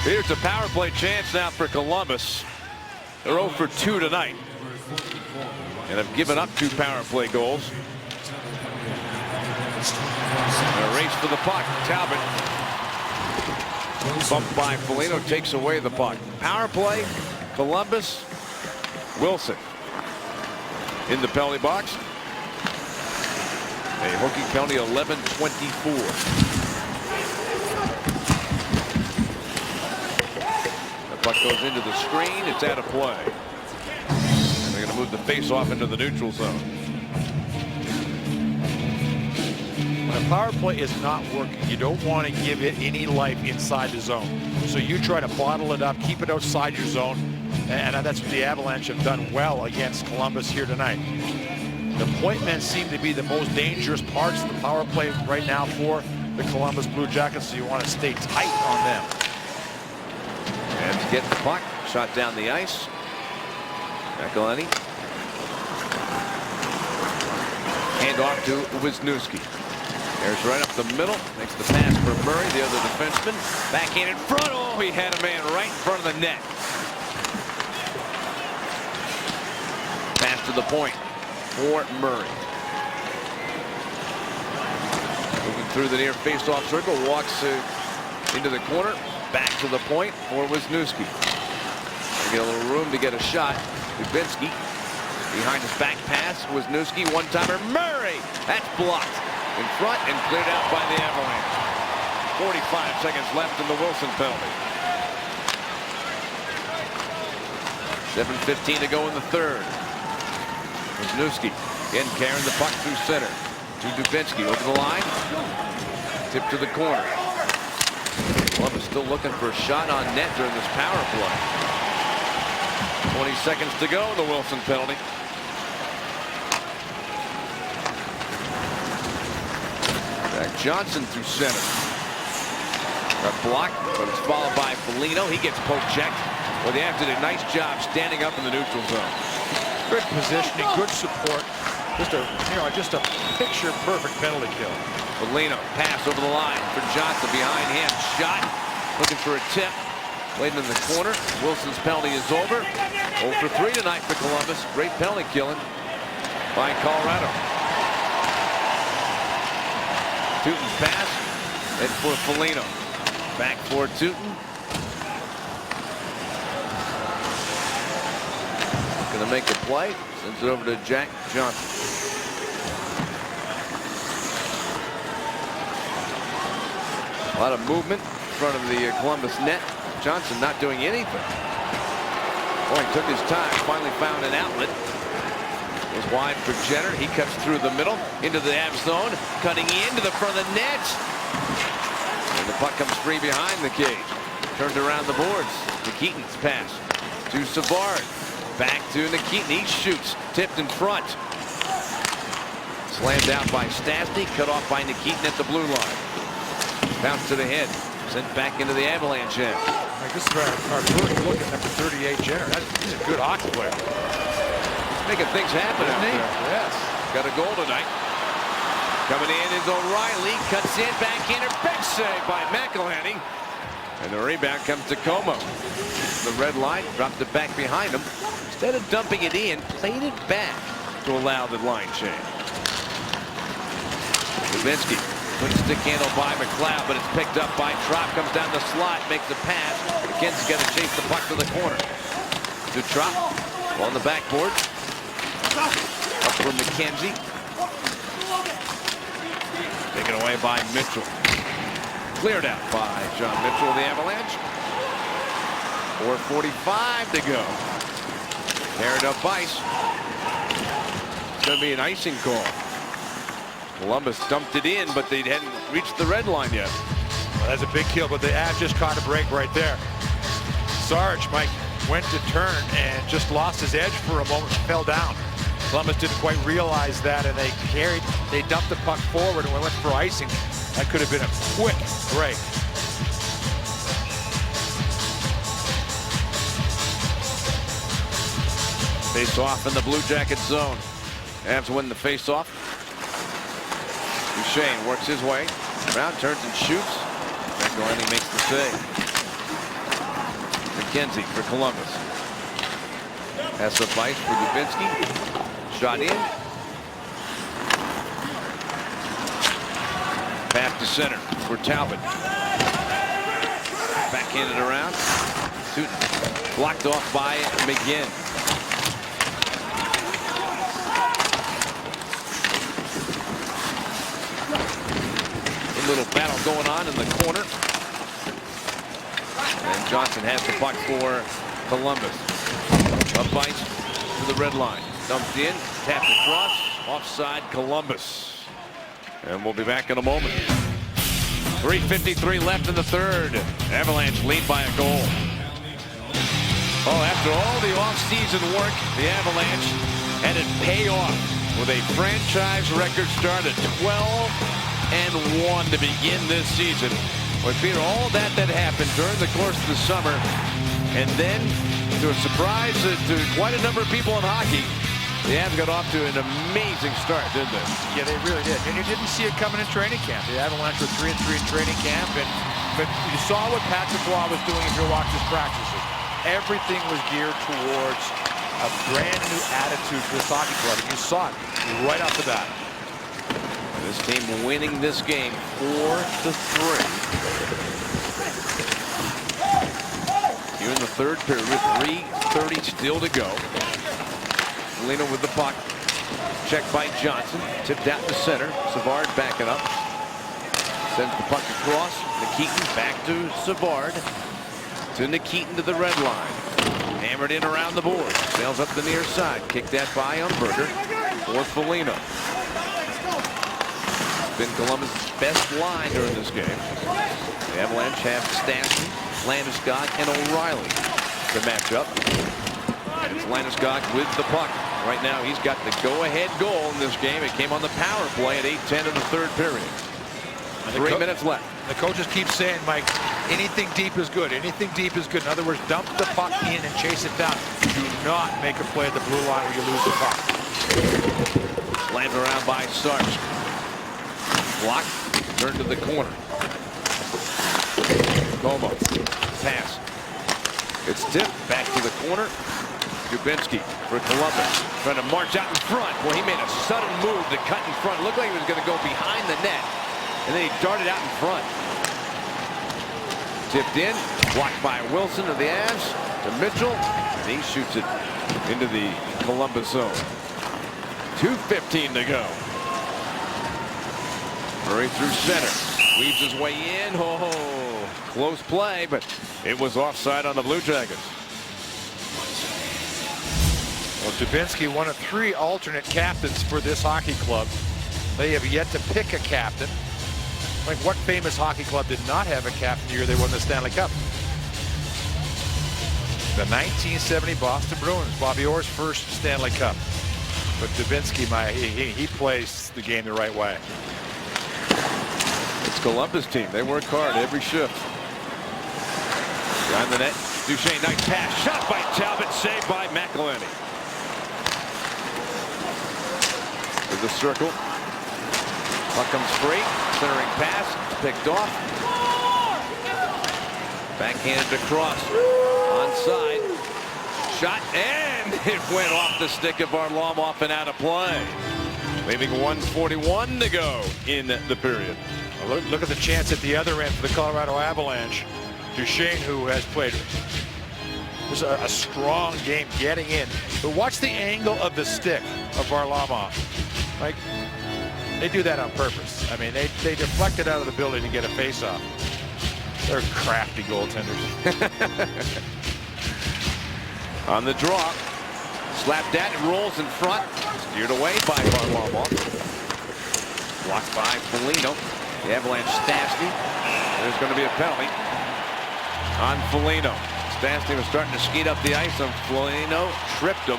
Here's a power play chance now for Columbus. They're 0 for 2 tonight, and have given up 2 power play goals. And a race for the puck. Talbot, bumped by Foligno, takes away the puck. Power play, Columbus, Wilson in the penalty box. A hooking penalty, 11-24. The puck goes into the screen. It's out of play. And they're going to move the face-off into the neutral zone. When a power play is not working, you don't want to give it any life inside the zone. So you try to bottle it up, keep it outside your zone, and that's what the Avalanche have done well against Columbus here tonight. The point men seem to be the most dangerous parts of the power play right now for the Columbus Blue Jackets, so you want to stay tight on them. And to get the puck, shot down the ice. McElhinney. Hand off to Wisniewski. There's right up the middle. Makes the pass for Murray, the other defenseman. Backhand in front. Oh, he had a man right in front of the net. Pass to the point for Murray. Moving through the near face-off circle. Walks into the corner. Back to the point for Wisniewski. Get a little room to get a shot. Dubinsky behind his back pass. Wisniewski, one-timer. Murray! That's blocked in front and cleared out by the Avalanche. 45 seconds left in the Wilson penalty. 7:15 to go in the third. Wisniewski again carrying the puck through center to Dubinsky over the line. Tip to the corner. Columbus still looking for a shot on net during this power play. 20 seconds to go in the Wilson penalty. Zach Johnson through center. Got blocked, but it's followed by Foligno. He gets poke checked. Well, they have to do a nice job standing up in the neutral zone. Good positioning, good support. Just a picture perfect penalty kill. Foligno pass over the line for Johnson behind him. Shot. Looking for a tip. Waiting in the corner. Wilson's penalty is over. 0 for 3 tonight for Columbus. Great penalty killing by Colorado. Teuton's pass. And for Foligno. Back for Teuton. Going to make a play. Sends it over to Jack Johnson. A lot of movement in front of the Columbus net. Johnson not doing anything. Boy, he took his time. Finally found an outlet. Goes wide for Jenner. He cuts through the middle into the Avs zone. Cutting into the front of the net. And the puck comes free behind the cage. Turned around the boards. Nikitin's pass to Savard. Back to Nikitin. He shoots. Tipped in front. Slammed out by Stastny. Cut off by Nikitin at the blue line. Bounce to the head. Sent back into the Avalanche end. This is our first look at number 38, Jenner. He's a good hockey player. Making things happen, isn't he? Yes. Got a goal tonight. Coming in is O'Reilly. Cuts in, backhander. Big save by McElhinney. And the rebound comes to Como. The red line. Dropped it back behind him. Instead of dumping it in, played it back to allow the line change. Dubinsky. Quick stick handle by McLeod, but it's picked up by Trop. Comes down the slot, makes the pass. McKenzie's got to chase the puck to the corner. To Trop on the backboard. Up for McKenzie. Taken away by Mitchell. Cleared out by John Mitchell of the Avalanche. 4:45 to go. Carried up ice. It's going to be an icing call. Columbus dumped it in, but they hadn't reached the red line yet. Well, that's a big kill, but the Avs just caught a break right there. Sarge, Mike, went to turn and just lost his edge for a moment, fell down. Columbus didn't quite realize that, and they dumped the puck forward and went for icing. That could have been a quick break. Face off in the Blue Jacket zone. Avs win the face off. Duchesne works his way around, turns and shoots. McElhinney makes the save. McKenzie for Columbus. Has the fight for Dubinsky. Shot in. Pass to center for Talbot. Backhanded around. Teuton blocked off by McGinn. Little battle going on in the corner. And Johnson has the puck for Columbus. Up ice to the red line. Dumped in, tapped across, offside Columbus. And we'll be back in a moment. 3:53 left in the third. Avalanche lead by a goal. Oh, after all the off-season work, the Avalanche had it pay off. with a franchise record start at 12-1 to begin this season. With Peter, all that happened during the course of the summer, and then to a surprise to quite a number of people in hockey, the Avs got off to an amazing start, didn't they? Yeah, they really did. And you didn't see it coming in training camp. The Avalanche were 3-3 in training camp, but you saw what Patrick Roy was doing if you watched his practices. Everything was geared towards a brand new attitude for this hockey club, and you saw it right off the bat. This team winning this game 4-3. Here in the third period with 3:30 still to go. Foligno with the puck. Checked by Johnson. Tipped out to center. Savard backing up. Sends the puck across. Nikitin back to Savard. To Nikitin to the red line. Hammered in around the board. Sails up the near side. Kicked that by Umberger. For Foligno. Been Columbus' best line during this game. The Avalanche have Stastny, Landeskog, and O'Reilly to match up. And it's Landeskog with the puck. Right now he's got the go-ahead goal in this game. It came on the power play at 8:10 in the third period. 3 minutes left. The coaches keep saying, Mike, anything deep is good. Anything deep is good. In other words, dump the puck in and chase it down. Do not make a play at the blue line or you lose the puck. Slammed around by Sarge. Blocked. Turned to the corner. Como. Pass. It's tipped back to the corner. Dubinsky for Columbus. Trying to march out in front. Boy, he made a sudden move to cut in front. Looked like he was going to go behind the net. And then he darted out in front. Tipped in. Blocked by Wilson of the Avs to Mitchell. And he shoots it into the Columbus zone. 2:15 to go. Murray through center. Weaves his way in. Oh, close play, but it was offside on the Blue Jackets. Well, Dubinsky, one of 3 alternate captains for this hockey club. They have yet to pick a captain. Like, what famous hockey club did not have a captain the year they won the Stanley Cup? The 1970 Boston Bruins, Bobby Orr's first Stanley Cup. But Dubinsky, he plays the game the right way. It's Columbus team. They work hard every shift. Behind the net. Duchesne, nice pass. Shot by Talbot. Saved by McElhinney. To the circle. Puck comes free. Centering pass. Picked off. Backhanded across. Onside. Shot. And it went off the stick of Varlamov and out of play. Leaving 1:41 to go in the period. Well, look at the chance at the other end for the Colorado Avalanche. Duchesne, who has played a strong game getting in. But watch the angle of the stick of Varlamov. Like, they do that on purpose. I mean, they deflect it out of the building to get a face-off. They're crafty goaltenders. On the draw. Slapped at and rolls in front. Steered away by Varlamov. Blocked by Foligno. The Avalanche Stastny. There's going to be a penalty on Foligno. Stastny was starting to skate up the ice on Foligno. Tripped him.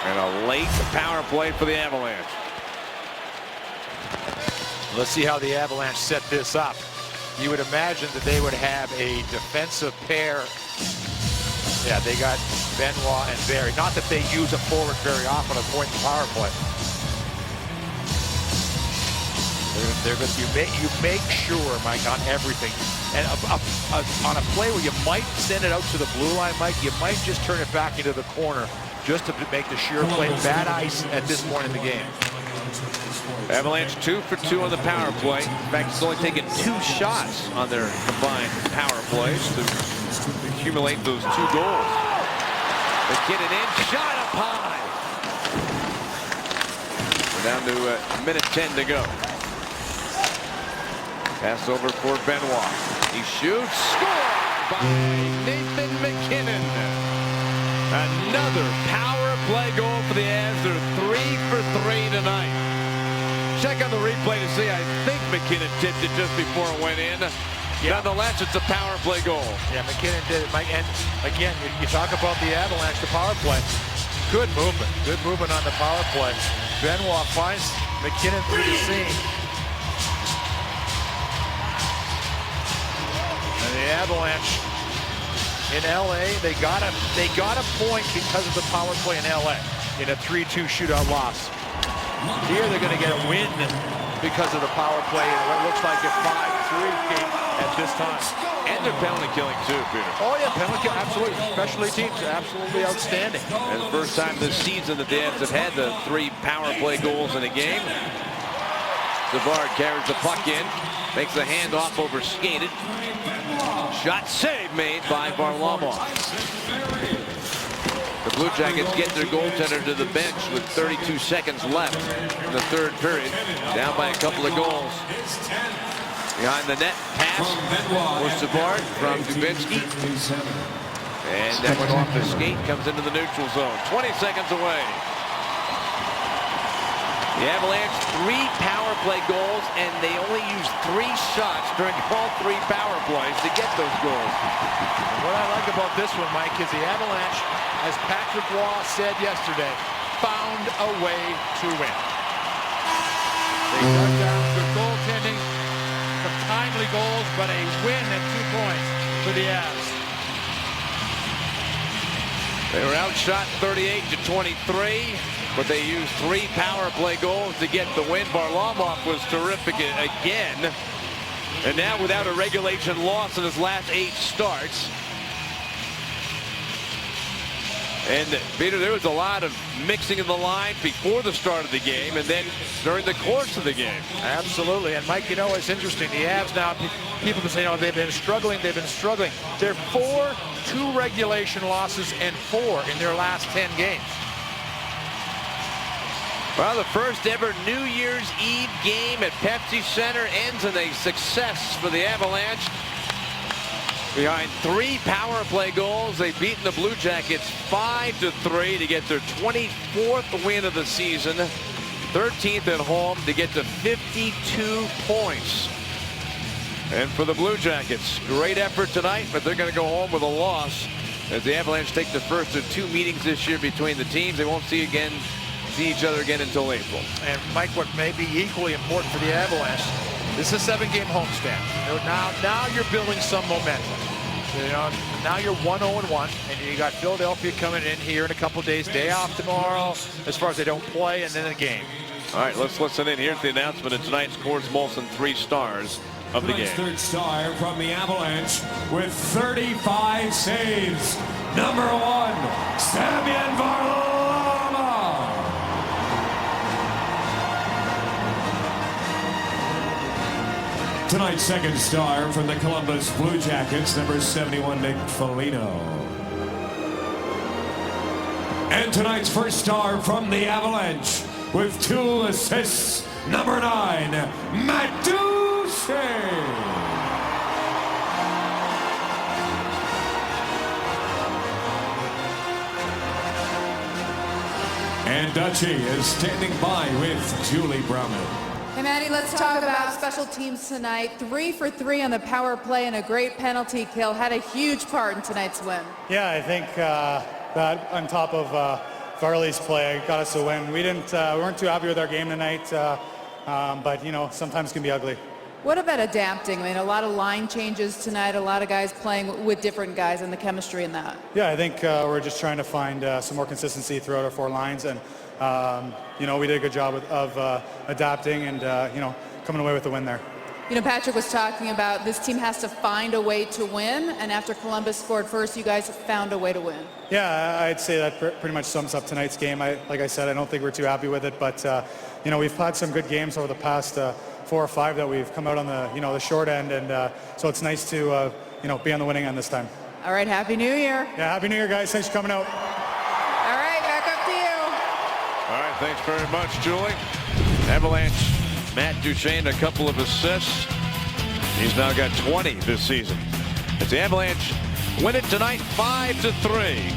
And a late power play for the Avalanche. Let's see how the Avalanche set this up. You would imagine that they would have a defensive pair. Yeah, they got Benoit and Barry. Not that they use a forward very often on point and power play. You make sure, Mike, on everything. And on a play where you might send it out to the blue line, Mike, you might just turn it back into the corner just to make the sheer play. Bad ice at this point in the game. Avalanche 2 for 2 on the power play. In fact, it's only taken 2 shots on their combined power plays to accumulate those 2 goals. McKinnon in, shot up high. We're down to minute 10 to go. Pass over for Benoit. He shoots, scored by Nathan McKinnon. Another power play goal for the Avs. They're 3 for 3 tonight. Check on the replay to see. I think McKinnon tipped it just before it went in. Nonetheless, it's a power play goal. Yeah, McKinnon did it, Mike. And again, you talk about the Avalanche, the power play. Good movement. Good movement on the power play. Benoit finds McKinnon through the seam. And the Avalanche in LA, they got a point because of the power play in LA in a 3-2 shootout loss. Here they're going to get a win because of the power play in what looks like a 5-3 game at this time. And they're penalty killing too, Peter. Oh yeah, penalty kill, absolutely. Specialty teams, absolutely outstanding. And the first time this season that the Avs have had the 3 power play goals in a game. Savard carries the puck in, makes the handoff over skated. Shot save made by Varlamov. The Blue Jackets get their goaltender to the bench with 32 seconds left in the third period, down by a couple of goals. Behind the net pass for Savard from Dubinsky. And that went off the skate, comes into the neutral zone. 20 seconds away. The Avalanche 3 power play goals, and they only used 3 shots during all 3 power plays to get those goals. And what I like about this one, Mike, is the Avalanche, as Patrick Roy said yesterday, found a way to win. They got down good goaltending, some timely goals, but a win at 2 points for the Avs. They were outshot 38-23, but they used 3 power play goals to get the win. Varlamov was terrific again, and now without a regulation loss in his last 8 starts. And Peter, there was a lot of mixing in the line before the start of the game and then during the course of the game. Absolutely. And Mike, you know, it's interesting. The Avs now, people can say, oh, they've been struggling. They've been struggling. They're 4 2 regulation losses and 4 in their last 10 games. Well, the first ever New Year's Eve game at Pepsi Center ends in a success for the Avalanche. Behind 3 power play goals, they've beaten the Blue Jackets 5-3 to get their 24th win of the season, 13th at home to get to 52 points. And for the Blue Jackets, great effort tonight, but they're going to go home with a loss as the Avalanche take the first of 2 meetings this year between the teams. They won't see each other again until April. And Mike, what may be equally important for the Avalanche, this is a 7-game homestand. Now you're building some momentum. You know, now you're 1-0-1, and you got Philadelphia coming in here in a couple days, day off tomorrow, as far as they don't play, and then a game. All right, let's listen in. Here's the announcement of tonight's Coors Molson 3 stars of the game. Third star from the Avalanche with 35 saves. Number 1, Semyon Varlamov. Tonight's second star from the Columbus Blue Jackets, number 71, Nick Foligno. And tonight's first star from the Avalanche with 2 assists, number 9, Matt Duchene. And Dutchy is standing by with Julie Browman. Hey, Maddie, let's talk about special teams tonight. 3 for 3 on the power play and a great penalty kill. Had a huge part in tonight's win. Yeah, I think that on top of Varley's play got us a win. We weren't too happy with our game tonight, but, you know, sometimes it can be ugly. What about adapting? I mean, a lot of line changes tonight, a lot of guys playing with different guys and the chemistry in that. Yeah, I think we're just trying to find some more consistency throughout our 4 lines, and you know, we did a good job of adapting and, you know, coming away with the win there. You know, Patrick was talking about this team has to find a way to win, and after Columbus scored first, you guys found a way to win. Yeah, I'd say that pretty much sums up tonight's game. Like I said, I don't think we're too happy with it, but, you know, we've had some good games over the past 4 or 5 that we've come out on the, you know, the short end, and so it's nice to, you know, be on the winning end this time. All right, Happy New Year. Yeah, Happy New Year, guys. Thanks for coming out. All right, back up to you. All right, thanks very much, Julie. Avalanche, Matt Duchene, a couple of assists. He's now got 20 this season. As the Avalanche win it tonight 5-3.